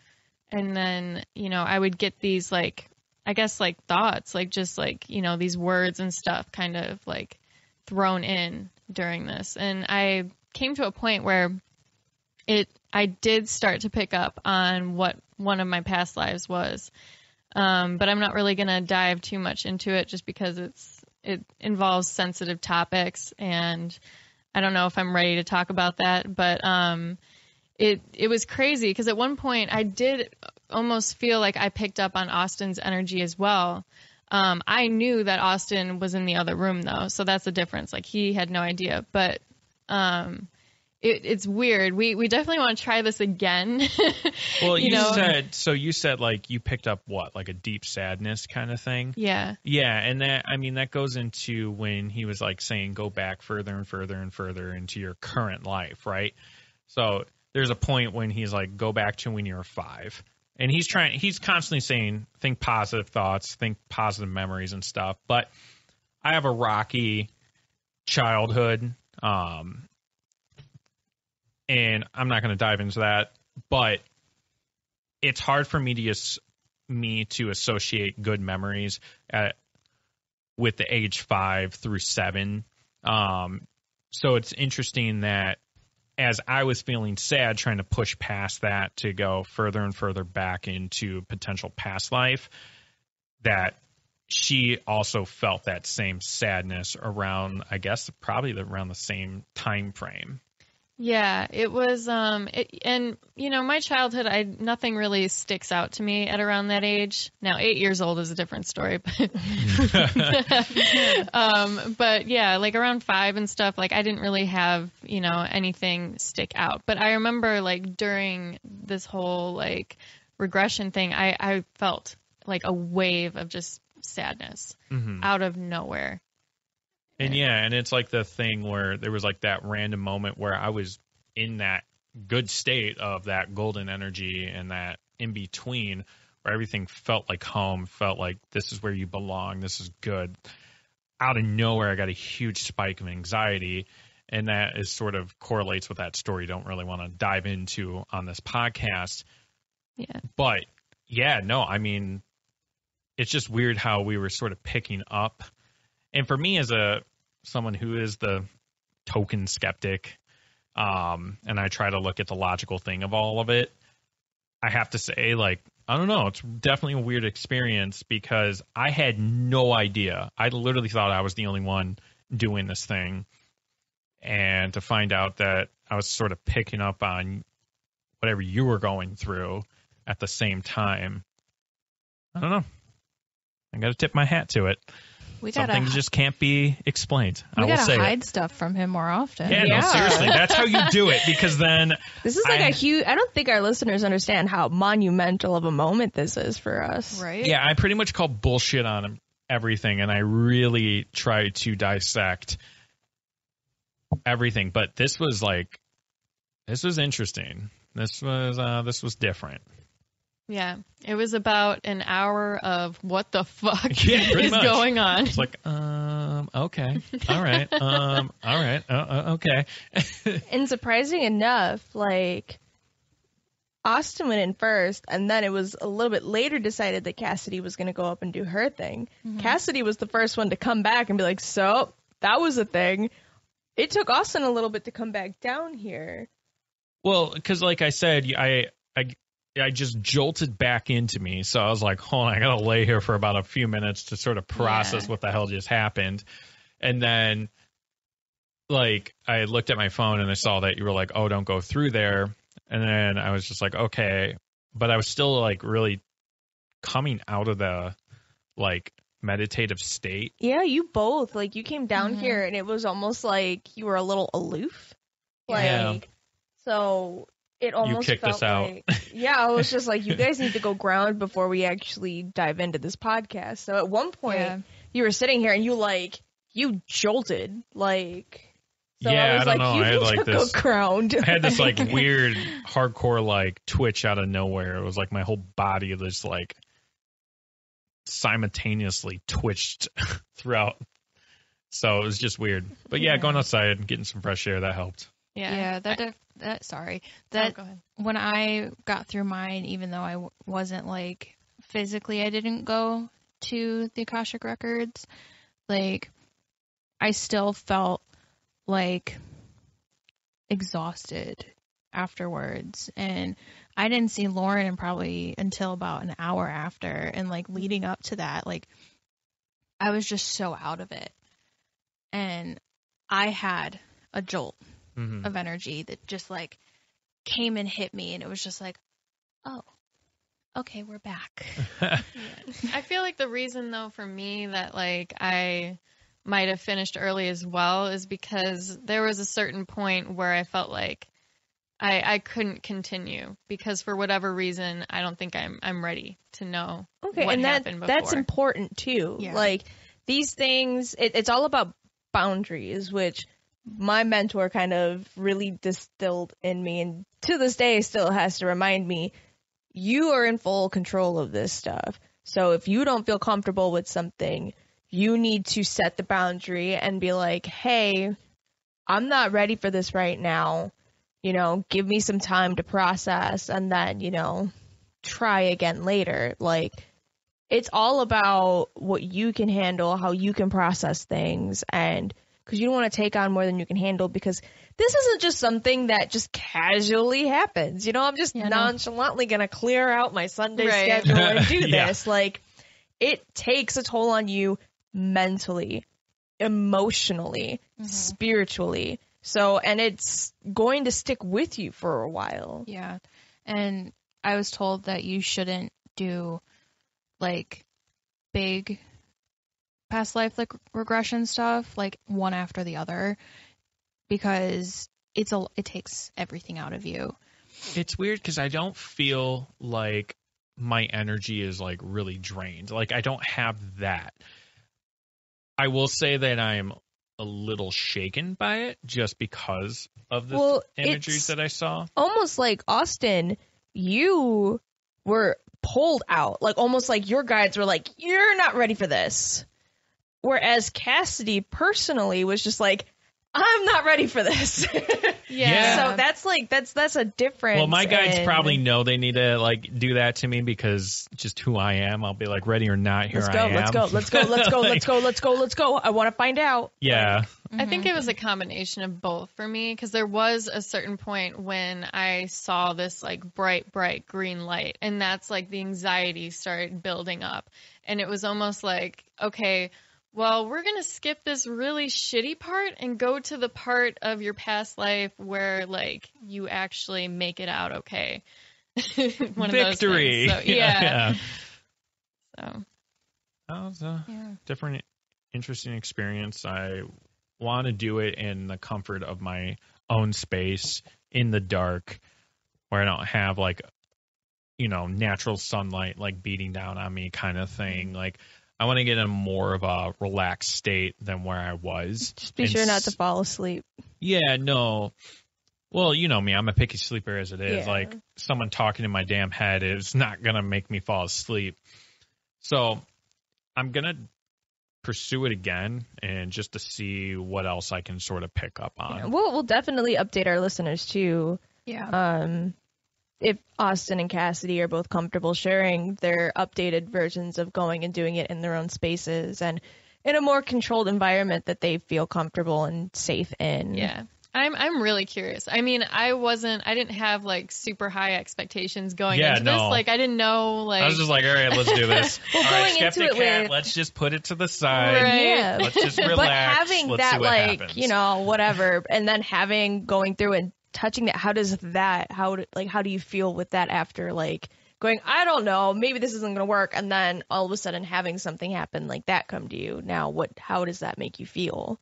and then, you know, I would get these like, I guess like thoughts, like just like, you know, these words and stuff kind of like thrown in during this. And I came to a point where I did start to pick up on what one of my past lives was. But I'm not really going to dive too much into it just because it involves sensitive topics, and I don't know if I'm ready to talk about that, but it was crazy because at one point I did almost feel like I picked up on Austin's energy as well. I knew that Austin was in the other room, though, so that's the difference. Like, he had no idea, but it's weird. We definitely want to try this again. Well, you said like you picked up what, like a deep sadness kind of thing? Yeah. Yeah, and that goes into when he was like saying go back further and further and further into your current life, right? So there's a point when he's like, go back to when you were 5. And he's constantly saying, think positive thoughts, think positive memories and stuff. But I have a rocky childhood, and I'm not going to dive into that. But it's hard for me to associate good memories with the age 5 through 7. So it's interesting that as I was feeling sad, trying to push past that to go further and further back into potential past life, that she also felt that same sadness around, I guess, probably around the same time frame. Yeah, it was, and you know, my childhood, nothing really sticks out to me at around that age. Now, 8 years old is a different story, but yeah, like around 5 and stuff, like I didn't really have, you know, anything stick out. But I remember like during this whole like regression thing, I felt like a wave of just sadness out of nowhere. And yeah, and it's like the thing where there was like that random moment where I was in that good state of that golden energy and that in between where everything felt like home, felt like this is where you belong, this is good. Out of nowhere, I got a huge spike of anxiety, and that is sort of correlates with that story. Don't really want to dive into on this podcast. Yeah. But yeah, no, I mean, it's just weird how we were sort of picking up. And for me, as someone who is the token skeptic, and I try to look at the logical thing of all of it, I have to say, like, I don't know, it's definitely a weird experience because I had no idea. I literally thought I was the only one doing this thing. And to find out that I was sort of picking up on whatever you were going through at the same time, I don't know. I got to tip my hat to it. Some things just can't be explained. We gotta hide stuff from him more often. Yeah, no, seriously. That's how you do it, because then... This is like a huge... I don't think our listeners understand how monumental of a moment this is for us. Right? Yeah, I pretty much call bullshit on everything, and I really try to dissect everything. But this was interesting. This was different. Yeah, it was about an hour of what the fuck is going on. It's like, okay, all right, okay. And surprising enough, like, Austin went in first, and then it was a little bit later decided that Cassidy was going to go up and do her thing. Mm-hmm. Cassidy was the first one to come back and be like, so, that was a thing. It took Austin a little bit to come back down here. Well, because like I said, I just jolted back into me. So I was like, hold on, I got to lay here for about a few minutes to sort of process what the hell just happened. And then, like, I looked at my phone and I saw that you were like, oh, don't go through there. And then I was just like, okay. But I was still, like, really coming out of the, like, meditative state. Yeah, you both. Like, you came down here and it was almost like you were a little aloof. Like, so... It almost kicked felt us out. I was just like, you guys need to go ground before we actually dive into this podcast. So at one point, you were sitting here and you jolted, like. So I was like, know. You I had need like to this. Go ground. I had this like weird, hardcore like twitch out of nowhere. It was like my whole body just like simultaneously twitched throughout. So it was just weird. But going outside and getting some fresh air, that helped. Yeah, that when I got through mine, even though I wasn't like physically, I didn't go to the Akashic Records, like I still felt like exhausted afterwards, and I didn't see Lauren probably until about an hour after, and like leading up to that, like I was just so out of it, and I had a jolt of energy that just like came and hit me, and it was just like, oh, okay, we're back. I feel like the reason though for me that like I might have finished early as well is because there was a certain point where I felt like I couldn't continue because for whatever reason I don't think I'm ready to know what happened before. That's important too. Yeah. Like these things, it's all about boundaries, which my mentor kind of really distilled in me, and to this day still has to remind me, you are in full control of this stuff. So if you don't feel comfortable with something, you need to set the boundary and be like, hey, I'm not ready for this right now. You know, give me some time to process and then, you know, try again later. Like, it's all about what you can handle, how you can process things, and because you don't want to take on more than you can handle, because this isn't just something that just casually happens. You know, I'm just nonchalantly going to clear out my Sunday schedule and do this. Like, it takes a toll on you mentally, emotionally, spiritually. So, and it's going to stick with you for a while. Yeah. And I was told that you shouldn't do like big past life like regression stuff like one after the other, because it takes everything out of you. It's weird because I don't feel like my energy is like really drained. Like I don't have that. I will say that I'm a little shaken by it just because of the imageries that I saw. Almost like Austin, you were pulled out. Like almost like your guides were like, you're not ready for this. Whereas Cassidy personally was just like, I'm not ready for this. Yeah. So that's a difference. Well, my guides probably know they need to like do that to me because just who I am. I'll be like, ready or not, here I am. Let's go. I want to find out. Yeah. I think it was a combination of both for me, because there was a certain point when I saw this like bright green light, and that's like the anxiety started building up, and it was almost like, okay, well, we're going to skip this really shitty part and go to the part of your past life where like you actually make it out okay. One Victory. Of those things. So, yeah. So that was a different, interesting experience. I want to do it in the comfort of my own space in the dark, where I don't have like, natural sunlight like beating down on me kind of thing. Like I want to get in more of a relaxed state than where I was. Just be sure not to fall asleep. Yeah, no. Well, you know me, I'm a picky sleeper as it is. Yeah. Like someone talking in my damn head is not going to make me fall asleep. So I'm going to pursue it again and just to see what else I can sort of pick up on. Yeah, we'll definitely update our listeners too. Yeah. If Austin and Cassidy are both comfortable sharing their updated versions of going and doing it in their own spaces and in a more controlled environment that they feel comfortable and safe in. Yeah. I'm really curious. I mean, I didn't have like super high expectations going into this. Like I didn't know like I was just like, all right, let's do this. Well, all right, going into skeptic it cat, with- let's just put it to the side. Right. Yeah. Let's just relax. But having let's that see what like, happens. whatever, and then going through and touching that, how do you feel with that after like going, I don't know, maybe this isn't going to work, and then all of a sudden having something happen like that come to you. Now, how does that make you feel?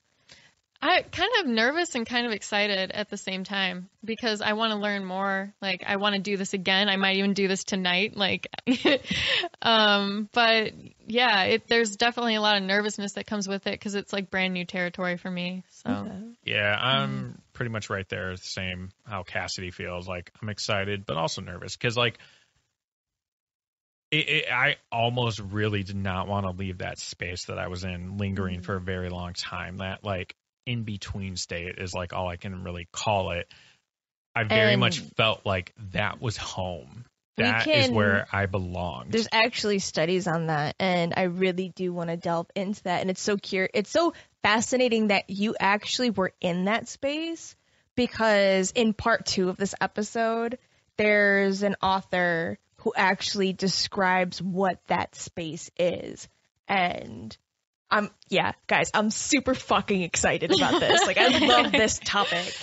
I kind of nervous and kind of excited at the same time, because I want to learn more. Like I want to do this again. I might even do this tonight. Like, but yeah, there's definitely a lot of nervousness that comes with it because it's like brand new territory for me. So Yeah, I'm pretty much right there. The same how Cassidy feels. Like I'm excited, but also nervous because like I almost really did not want to leave that space that I was in, lingering for a very long time. That like in between state is like all I can really call it. I very much felt like that was home. That is where I belonged. There's actually studies on that, and I really do want to delve into that. And it's so fascinating that you actually were in that space, because in part 2 of this episode, there's an author who actually describes what that space is. And guys, I'm super fucking excited about this. Like, I love this topic.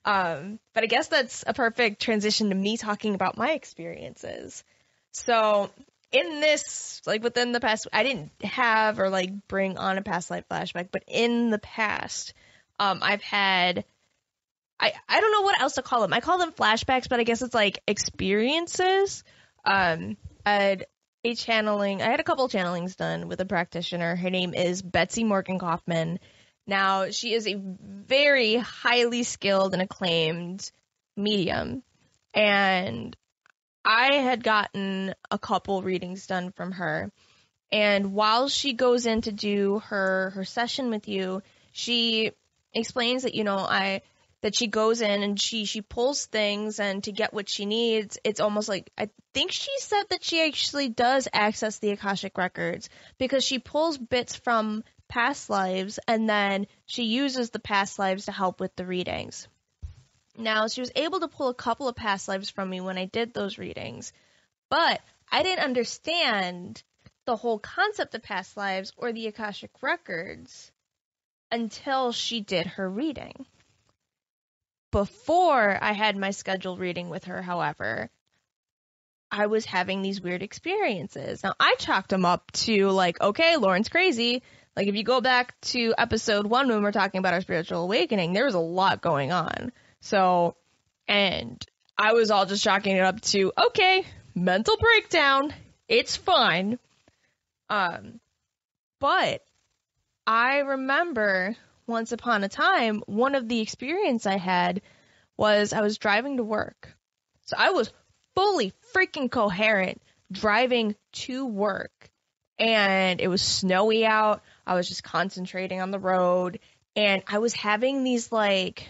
But I guess that's a perfect transition to me talking about my experiences. So in this, like within the past, I didn't have or like bring on a past life flashback, but in the past, I've had, I don't know what else to call them. I call them flashbacks, but I guess it's like experiences. I had a couple channelings done with a practitioner. Her name is Betsy-Morgan Coffman. Now, she is a very highly skilled and acclaimed medium, and I had gotten a couple readings done from her, and while she goes in to do her session with you, she explains that, that she goes in and she pulls things, and to get what she needs, it's almost like, I think she said that she actually does access the Akashic records, because she pulls bits from past lives and then she uses the past lives to help with the readings. Now, she was able to pull a couple of past lives from me when I did those readings, but I didn't understand the whole concept of past lives or the Akashic records until she did her reading. before I had my scheduled reading with her, however, I was having these weird experiences. Now, I chalked them up to, like, okay, Lauren's crazy. Like, if you go back to episode 1 when we're talking about our spiritual awakening, there was a lot going on. So, and I was all just chalking it up to, okay, mental breakdown. It's fine. But I remember once upon a time, one of the experience I had was I was driving to work. So I was fully freaking coherent driving to work. And it was snowy out. I was just concentrating on the road. And I was having these, like,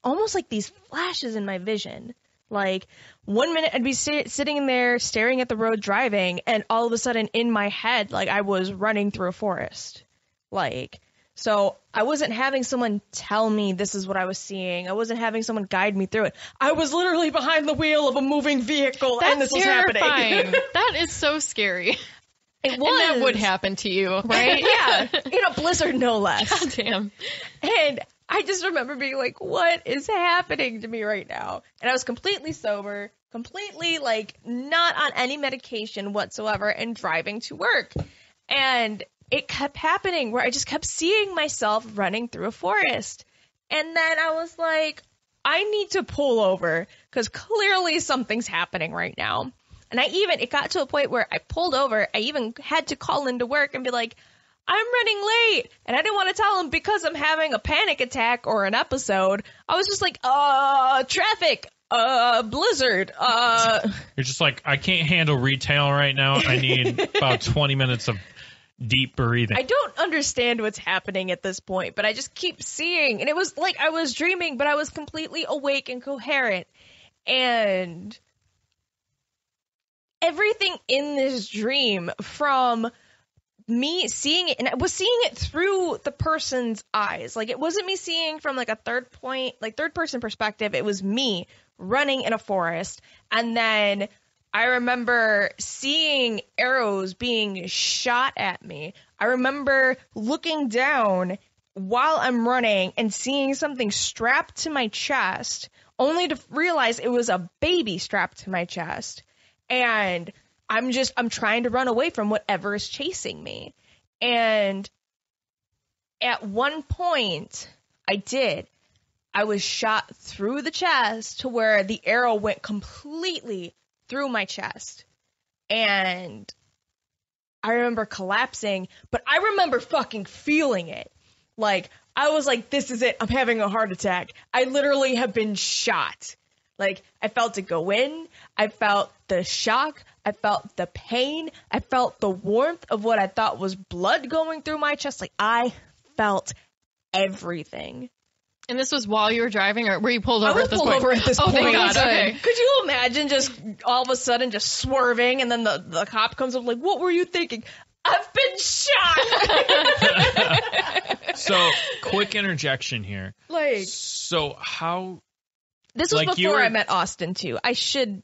almost like these flashes in my vision. Like, 1 minute I'd be sitting there staring at the road driving, and all of a sudden in my head, like, I was running through a forest. Like, so I wasn't having someone tell me this is what I was seeing. I wasn't having someone guide me through it. I was literally behind the wheel of a moving vehicle, and this was happening. That is so scary. It was. And that would happen to you, right? Yeah. In a blizzard, no less. Goddamn. And I just remember being like, what is happening to me right now? And I was completely sober, completely, like, not on any medication whatsoever, and driving to work. And it kept happening where I just kept seeing myself running through a forest. And then I was like, I need to pull over because clearly something's happening right now. And it got to a point where I pulled over. I even had to call into work and be like, I'm running late. And I didn't want to tell them because I'm having a panic attack or an episode. I was just like, traffic, blizzard. You're just like, I can't handle retail right now. I need about 20 minutes of deep breathing. I don't understand what's happening at this point, but I just keep seeing. And it was like I was dreaming, but I was completely awake and coherent. And everything in this dream, from me seeing it, and I was seeing it through the person's eyes. Like, it wasn't me seeing from, like, a third person perspective. It was me running in a forest. And then I remember seeing arrows being shot at me. I remember looking down while I'm running and seeing something strapped to my chest, only to realize it was a baby strapped to my chest. And I'm trying to run away from whatever is chasing me. And at one point, I was shot through the chest to where the arrow went completely through my chest. And I remember collapsing, but I remember fucking feeling it. Like, I was like, this is it. I'm having a heart attack. I literally have been shot. Like, I felt it go in. I felt the shock. I felt the pain. I felt the warmth of what I thought was blood going through my chest. Like, I felt everything. And this was while you were driving, or were you pulled over at this point? I was pulled over at this point. Thank God. Okay. Could you imagine just all of a sudden just swerving, and then the cop comes up like, what were you thinking? I've been shot! So, quick interjection here. Like, so how... This was before I met Austin, too. I should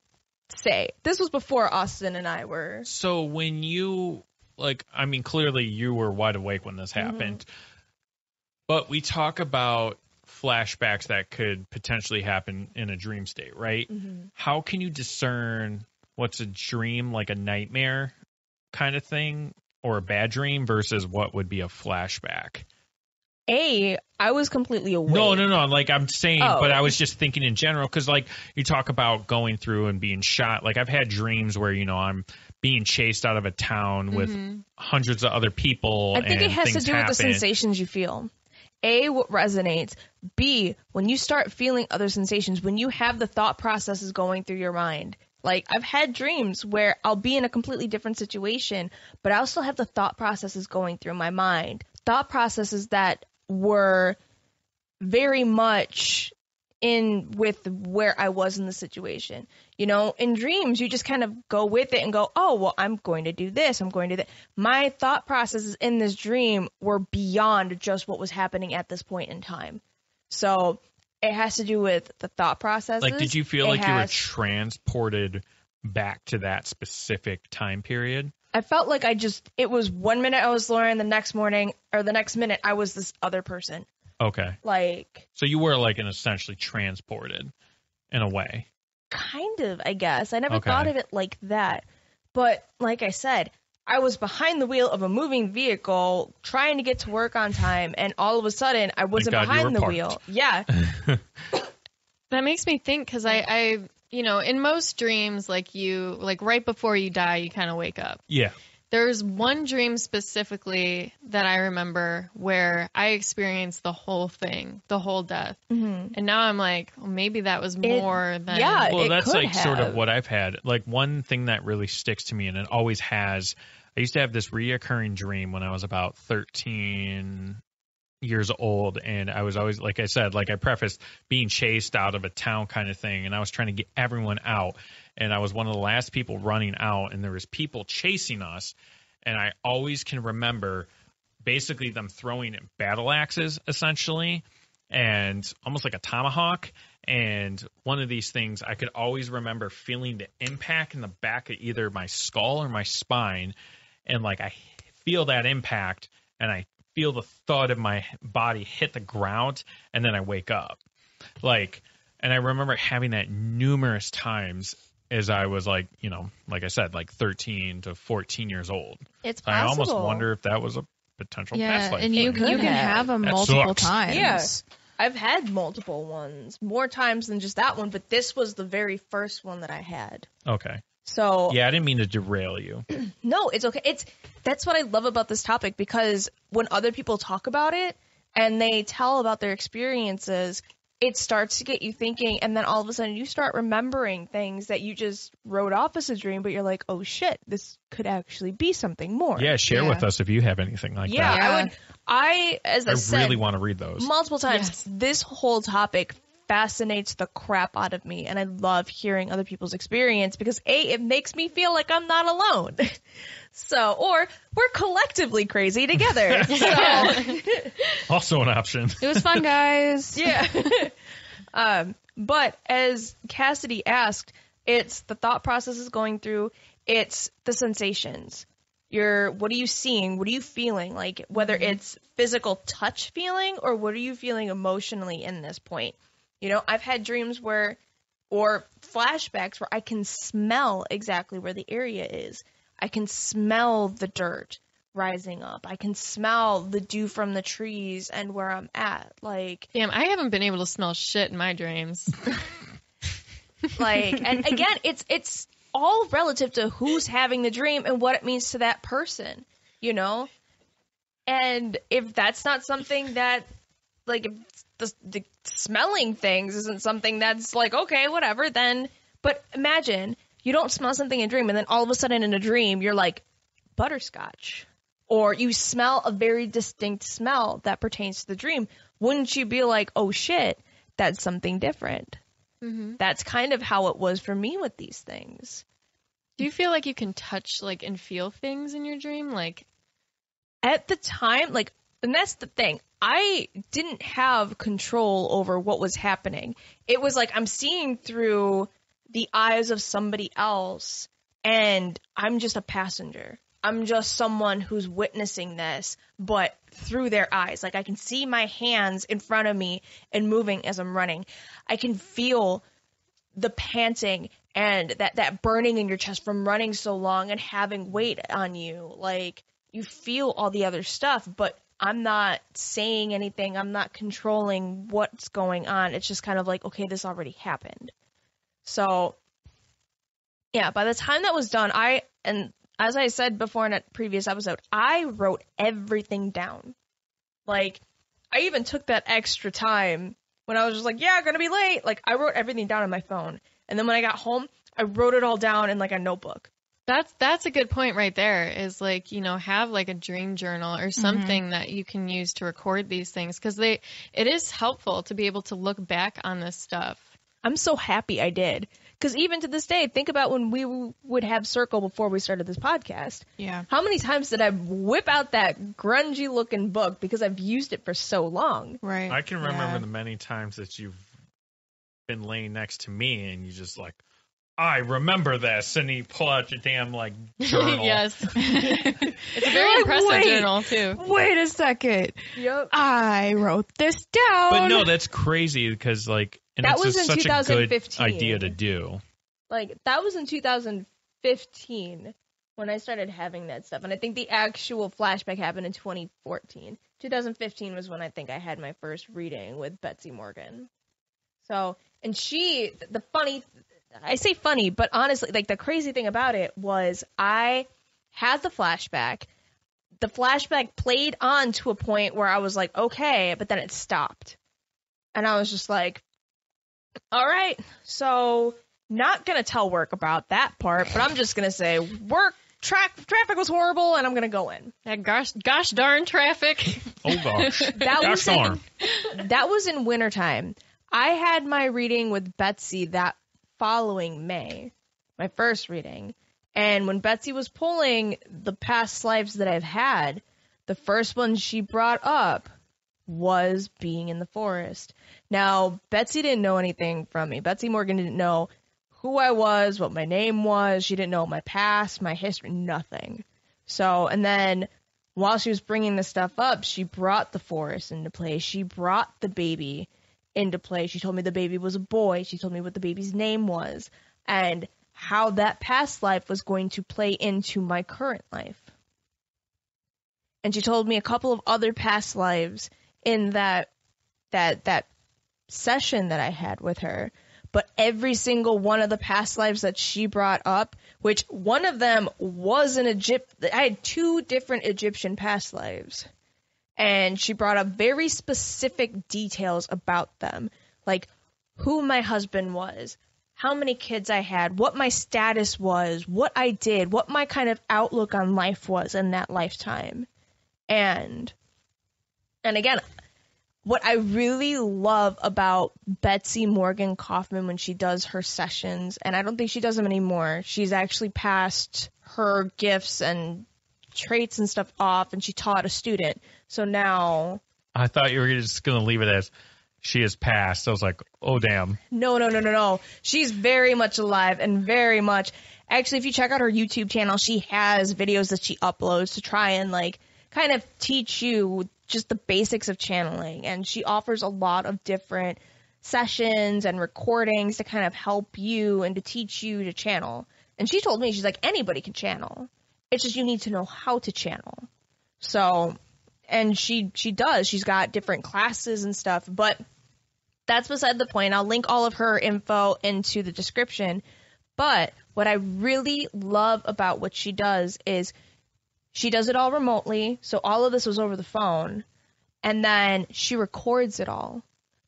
say. This was before Austin and I were... So when you, like, I mean, clearly you were wide awake when this happened. But we talk about flashbacks that could potentially happen in a dream state, right? How can you discern what's a dream, like a nightmare kind of thing, or a bad dream versus what would be a flashback? I was completely awake. No. Like, I'm saying, but I was just thinking in general, because, like, you talk about going through and being shot. Like, I've had dreams where, you know, I'm being chased out of a town with hundreds of other people. I think it has to do with the sensations you feel. A, what resonates. B, when you start feeling other sensations, when you have the thought processes going through your mind. Like, I've had dreams where I'll be in a completely different situation, but I'll still have the thought processes going through my mind. Thought processes that were very much in with where I was in the situation. You know, in dreams, you just kind of go with it and go, oh, well, I'm going to do this. I'm going to do that. My thought processes in this dream were beyond just what was happening at this point in time. So it has to do with the thought processes. Like, did you feel like you were transported back to that specific time period? I felt like it was 1 minute I was Lauren, the next minute I was this other person. Okay. Like, so you were like essentially transported in a way. kind of, I guess. I never Okay. thought of it like that. But like I said, I was behind the wheel of a moving vehicle trying to get to work on time, and all of a sudden I wasn't God you behind were the parked. wheel. Yeah. That makes me think, because I, in most dreams, like right before you die, you kind of wake up. Yeah. There's one dream specifically that I remember where I experienced the whole thing, the whole death. Mm-hmm. And now I'm like, well, maybe that was more than. yeah. Well, It that's could like sort of have. what I've had. Like one thing that really sticks to me, and it always has. I used to have this reoccurring dream when I was about 13 years old, and I was always, like I said, like I prefaced, being chased out of a town kind of thing, and I was trying to get everyone out, and I was one of the last people running out, and there was people chasing us, and I always can remember basically them throwing battle axes essentially, and almost like a tomahawk. And one of these things, I could always remember feeling the impact in the back of either my skull or my spine, and like I feel that impact, and I feel the thud of my body hit the ground, and then I wake up. Like, and I remember having that numerous times as I was like, like I said, like 13 to 14 years old. It's So I almost possible. wonder if that was a potential Yeah, past life and you thing. can have them That multiple sucks. times. Yeah. I've had multiple ones, more times than just that one, but this was the very first one that I had. Okay. So Yeah, I didn't mean to derail you. no, it's okay. That's what I love about this topic, because when other people talk about it and they tell about their experiences, it starts to get you thinking, and then all of a sudden you start remembering things that you just wrote off as a dream, but you're like, oh shit, this could actually be something more. Yeah, share Yeah. with us if you have anything like Yeah, that. as I I said really want to read those. multiple times, Yes. this whole topic fascinates the crap out of me, and I love hearing other people's experience because it makes me feel like I'm not alone. So, or we're collectively crazy together. So, Also an option. It was fun, guys. yeah. But as Cassidy asked, it's the thought process is going through, it's the sensations. What are you seeing? What are you feeling? Like, whether it's physical touch feeling or what are you feeling emotionally in this point? I've had dreams or flashbacks where I can smell exactly where the area is. I can smell the dirt rising up. I can smell the dew from the trees and where I'm at. Like, Damn, I haven't been able to smell shit in my dreams. and again, it's all relative to who's having the dream and what it means to that person, And if that's not something that, like, if the smelling things isn't something that's like, okay, whatever, then, but imagine you don't smell something in a dream and then all of a sudden in a dream you're like, butterscotch. Or you smell a very distinct smell that pertains to the dream. Wouldn't you be like, oh shit, that's something different? Mm-hmm. That's kind of how it was for me with these things. Do you feel like you can touch, like, and feel things in your dream? Like, At the time, like, and that's the thing, I didn't have control over what was happening. It was like I'm seeing through the eyes of somebody else, and I'm just a passenger. I'm just someone who's witnessing this, but through their eyes. Like, I can see my hands in front of me and moving as I'm running. I can feel the panting and that burning in your chest from running so long and having weight on you. Like, you feel all the other stuff, but I'm not saying anything. I'm not controlling what's going on. It's just kind of like, okay, this already happened. So, yeah, by the time that was done, and as I said before in a previous episode, I wrote everything down. Like, I even took that extra time when I was just like, yeah, I'm going to be late. Like, I wrote everything down on my phone. And then when I got home, I wrote it all down in, like, a notebook. that's a good point right there, is like, have like a dream journal or something that you can use to record these things, because it is helpful to be able to look back on this stuff. I'm so happy I did. Because even to this day, think about when we would have Circle before we started this podcast. Yeah. How many times did I whip out that grungy looking book because I've used it for so long? Right. I can remember Yeah. the many times that you've been laying next to me and you just like I remember this, and he pull out your damn like journal. Yes. It's a very impressive journal too. Wait a second. Yep. I wrote this down. But no, that's crazy because like, and That it's was just in such a good 2015. idea to do. Like, that was in 2015 when I started having that stuff. And I think the actual flashback happened in 2014. 2015 was when I think I had my first reading with Betsy-Morgan. So, and I say funny, but honestly, like, the crazy thing about it was I had the flashback. The flashback played on to a point where I was like, okay, but then it stopped. And I was just like, all right, so not going to tell work about that part, but I'm just going to say traffic was horrible, and I'm going to go in. That gosh darn traffic. Oh, gosh. That was in wintertime. I had my reading with Betsy that following May, my first reading. And when Betsy was pulling the past lives that I've had, the first one she brought up was being in the forest. Now, Betsy didn't know anything from me. Betsy-Morgan didn't know who I was, what my name was. She didn't know my past, my history, nothing. So, and then while she was bringing this stuff up, she brought the forest into play. She brought the baby into play. She told me the baby was a boy. She told me what the baby's name was and how that past life was going to play into my current life. And she told me a couple of other past lives in that session that I had with her. But every single one of the past lives that she brought up, which one of them was I had 2 different Egyptian past lives. And she brought up very specific details about them, like who my husband was, how many kids I had, what my status was, what I did, what my kind of outlook on life was in that lifetime. And again, what I really love about Betsy-Morgan Coffman when she does her sessions, and I don't think she does them anymore, she's actually passed her gifts and traits and stuff off, and she taught a student. So now... I thought you were just going to leave it as she has passed. I was like, oh, damn. No. She's very much alive and very much... Actually, if you check out her YouTube channel, she has videos that she uploads to try and, like, kind of teach you just the basics of channeling. And she offers a lot of different sessions and recordings to kind of help you and to teach you to channel. And she told me, she's like, anybody can channel. It's just you need to know how to channel. So, and she does. She's got different classes and stuff, but that's beside the point. I'll link all of her info into the description. But what I really love about what she does is she does it all remotely. So all of this was over the phone. And then she records it all.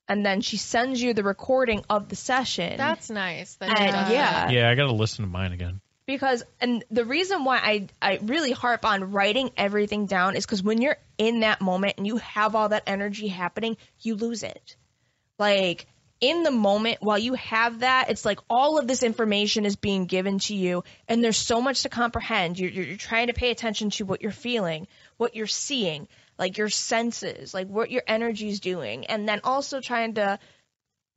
And then she sends you the recording of the session. That's nice. Yeah, I got to listen to mine again. Because, and the reason why I really harp on writing everything down is because when you're in that moment and you have all that energy happening, you lose it. Like, in the moment, while you have that, it's like all of this information is being given to you, and there's so much to comprehend. You're trying to pay attention to what you're feeling, what you're seeing, like your senses, like what your energy's doing, and then also trying to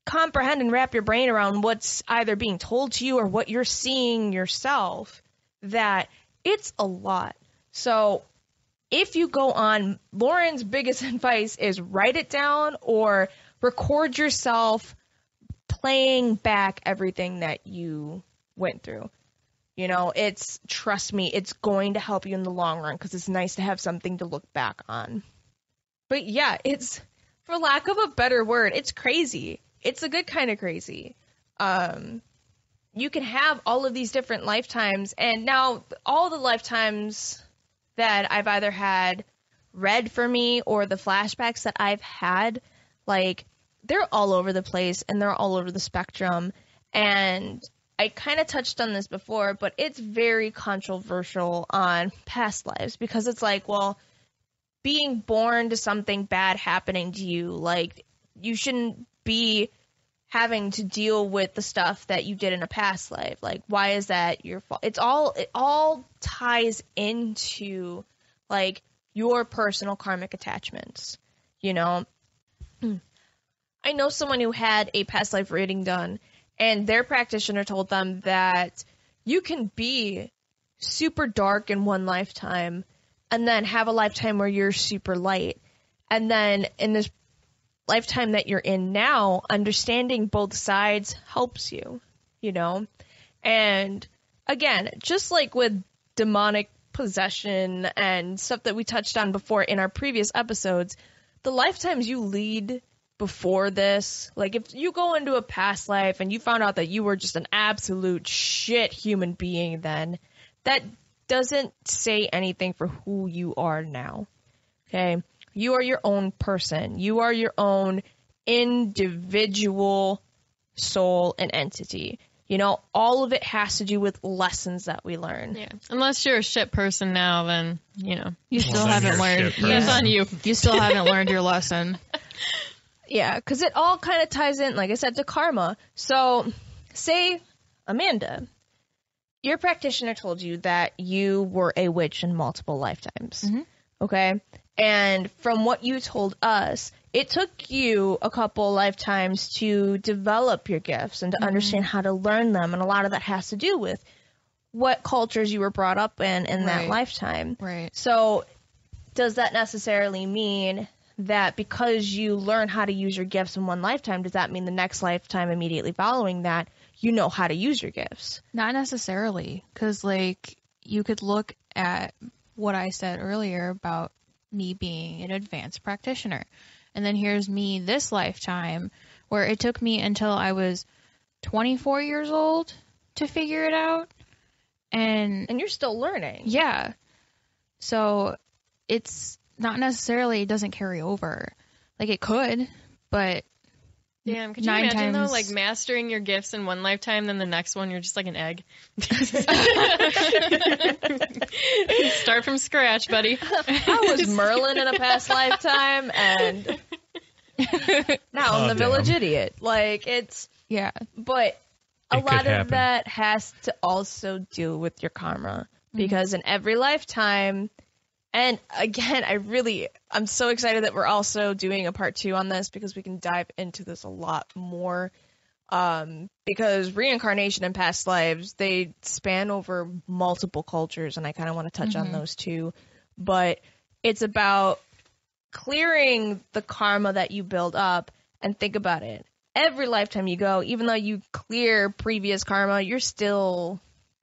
comprehend and wrap your brain around what's either being told to you or what you're seeing yourself, that it's a lot. So if you go on, Lauren's biggest advice is write it down or record yourself playing back everything that you went through. You know, trust me, it's going to help you in the long run because it's nice to have something to look back on. But yeah, it's, for lack of a better word, it's crazy. It's a good kind of crazy. You can have all of these different lifetimes, and now all the lifetimes that I've either had read for me or the flashbacks that I've had, like, they're all over the place and they're all over the spectrum. And I kind of touched on this before, but it's very controversial on past lives because it's like, well, being born to something bad happening to you, like, you shouldn't be having to deal with the stuff that you did in a past life. Like, why is that your fault? It all ties into, like, your personal karmic attachments, you know? I know someone who had a past life reading done, And their practitioner told them that you can be super dark in one lifetime and then have a lifetime where you're super light. And then in this lifetime that you're in now, understanding both sides helps you, you know? And again, just like with demonic possession and stuff that we touched on before in our previous episodes, the lifetimes you lead before this, like if you go into a past life and you found out that you were just an absolute shit human being then, that doesn't say anything for who you are now. Okay? You are your own person. You are your own individual soul and entity. You know, all of it has to do with lessons that we learn. Yeah. Unless you're a shit person now, then, you know, you still haven't learned. It's on you. You still haven't learned your lesson. Yeah, because it all kind of ties in, like I said, to karma. So, say, Amanda, your practitioner told you that you were a witch in multiple lifetimes. Mm-hmm. Okay? And from what you told us, it took you a couple lifetimes to develop your gifts and to understand how to learn them. And a lot of that has to do with what cultures you were brought up in that lifetime. Right. So does that necessarily mean that because you learn how to use your gifts in one lifetime, does that mean the next lifetime immediately following that, you know how to use your gifts? Not necessarily, because, like, you could look at what I said earlier about me being an advanced practitioner. And then here's me this lifetime, where it took me until I was 24 years old to figure it out. And you're still learning. Yeah. So it's not necessarily, it doesn't carry over. Like, it could, but damn, could you imagine though, like mastering your gifts in one lifetime, then the next one you're just like an egg. Start from scratch, buddy. I was Merlin in a past lifetime, and now I'm the village idiot. Like, it's but a lot of that has to also do with your karma, because in every lifetime. And again, I'm so excited that we're also doing a part 2 on this, because we can dive into this a lot more. Because reincarnation and past lives, they span over multiple cultures, and I kind of want to touch on those too. But it's about clearing the karma that you build up, and think about it. Every lifetime you go, even though you clear previous karma, you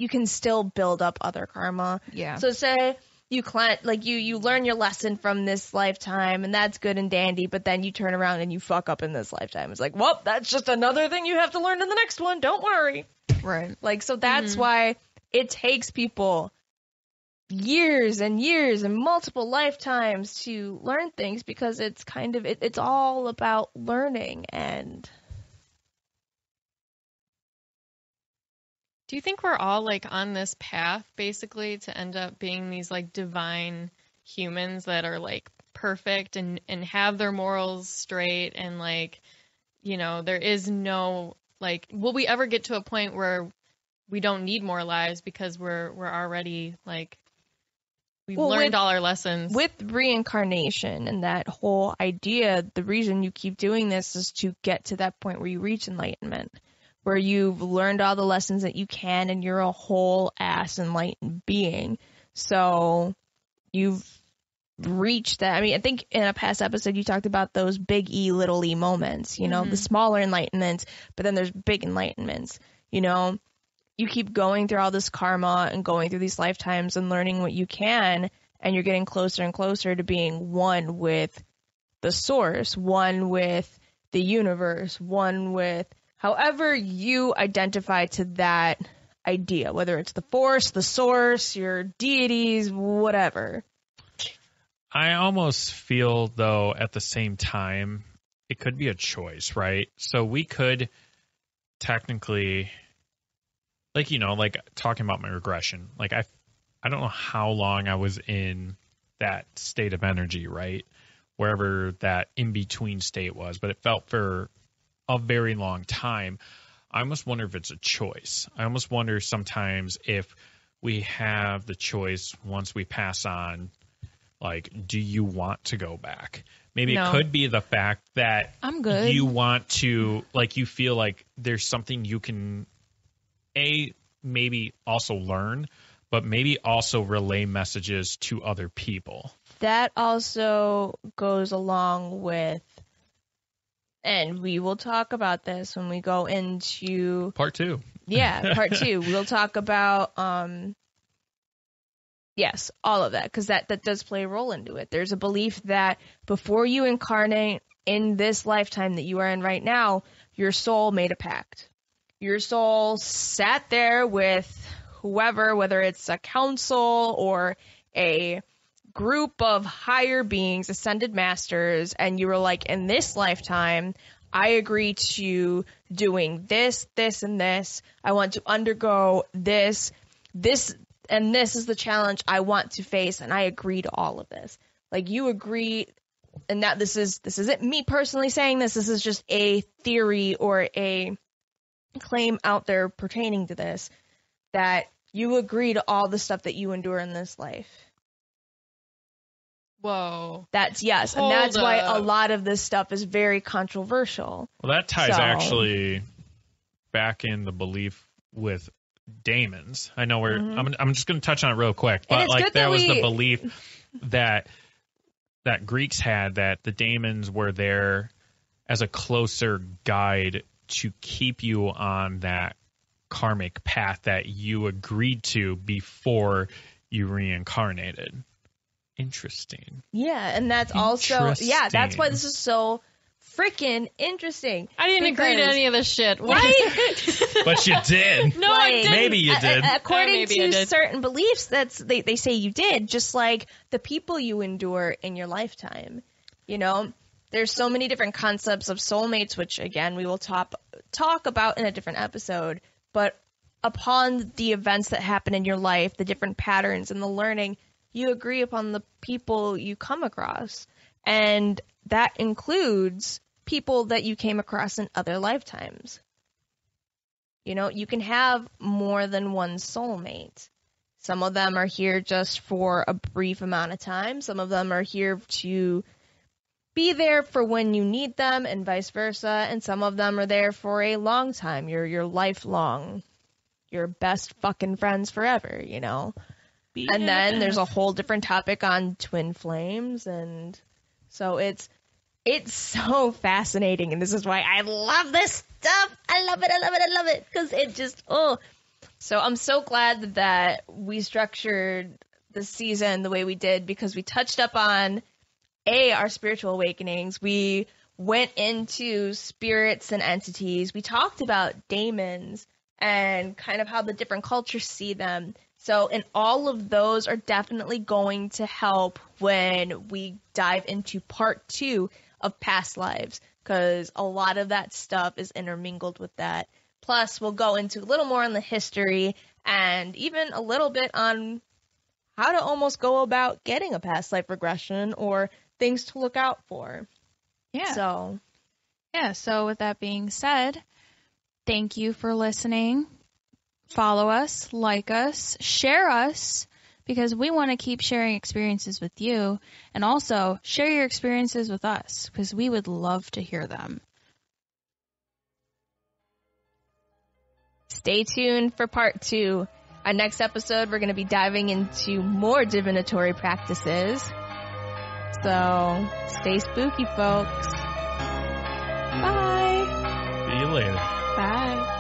can still build up other karma. Yeah. So say you learn your lesson from this lifetime, and that's good and dandy, but then you turn around and you fuck up in this lifetime. It's like, well, that's just another thing you have to learn in the next one. Don't worry. Right. Like, so that's why it takes people years and years and multiple lifetimes to learn things, because it's kind of, it's all about learning. And do you think we're all like on this path basically to end up being these like divine humans that are like perfect and have their morals straight, and like, you know, there is no like, will we ever get to a point where we don't need more lives because we're already like, we've learned all our lessons? With reincarnation and that whole idea, the reason you keep doing this is to get to that point where you reach enlightenment, where you've learned all the lessons that you can, and you're a whole ass enlightened being. So you've reached that. I mean, I think in a past episode you talked about those big E, little E moments, you know, the smaller enlightenments, but then there's big enlightenments, you know. You keep going through all this karma and going through these lifetimes and learning what you can, and you're getting closer and closer to being one with the source, one with the universe, one with however you identify to that idea, whether it's the force, the source, your deities, whatever. I almost feel, though, at the same time, it could be a choice, right? So we could technically, like, you know, like talking about my regression, like I don't know how long I was in that state of energy, right? Wherever that in-between state was, but it felt for a very long time. I almost wonder if it's a choice. I almost wonder sometimes if we have the choice once we pass on, like, do you want to go back? Maybe No. it could be the fact that I'm good. you want to, like, you feel like there's something you can, maybe also learn, but maybe also relay messages to other people. That also goes along with, and we will talk about this when we go into Part 2. part 2. We'll talk about yes, all of that, because that does play a role into it. There's a belief that before you incarnate in this lifetime that you are in right now, your soul made a pact. Your soul sat there with whoever, whether it's a council or a group of higher beings, ascended masters, and you were like, in this lifetime, I agree to doing this, this, and this. I want to undergo this, and this is the challenge I want to face, and I agree to all of this. Like, you agree, and that this isn't me personally saying this. This is just a theory or a claim out there pertaining to this, that you agree to all the stuff that you endure in this life. Whoa. That's yes, and Hold that's why a up. lot of this stuff is very controversial. Well, that ties So- actually back in the belief with daemons. I know we're. I'm just going to touch on it real quick, And but it's like good there that was the we- belief that Greeks had, that the daemons were there as a closer guide to keep you on that karmic path that you agreed to before you reincarnated. Interesting. Yeah, and that's also that's why this is so freaking interesting. I didn't agree to Because- any of this shit. Right? But you did. No, I Like- didn't. Maybe you did. According Maybe I to did. certain beliefs, they say you did, just like the people you endure in your lifetime. You know, there's so many different concepts of soulmates, which again we will talk about in a different episode. But upon the events that happen in your life, the different patterns and the learning, you agree upon the people you come across, and that includes people that you came across in other lifetimes. You know, you can have more than one soulmate. Some of them are here just for a brief amount of time. Some of them are here to be there for when you need them, and vice versa. And some of them are there for a long time. You're lifelong. Your best fucking friends forever, you know? And then there's a whole different topic on twin flames, and so it's so fascinating, and this is why I love this stuff. I love it, because it just, So I'm so glad that we structured the season the way we did, because we touched up on, our spiritual awakenings. We went into spirits and entities. We talked about daemons and kind of how the different cultures see them. So, and all of those are definitely going to help when we dive into part 2 of past lives, because a lot of that stuff is intermingled with that. Plus, we'll go into a little more on the history and even a little bit on how to almost go about getting a past life regression or things to look out for. Yeah. So, with that being said, thank you for listening. Follow us, like us, share us, because we want to keep sharing experiences with you, and also share your experiences with us, because we would love to hear them. stay tuned for part 2. Our next episode, we're going to be diving into more divinatory practices. So, stay spooky, folks. Bye. See you later. Bye.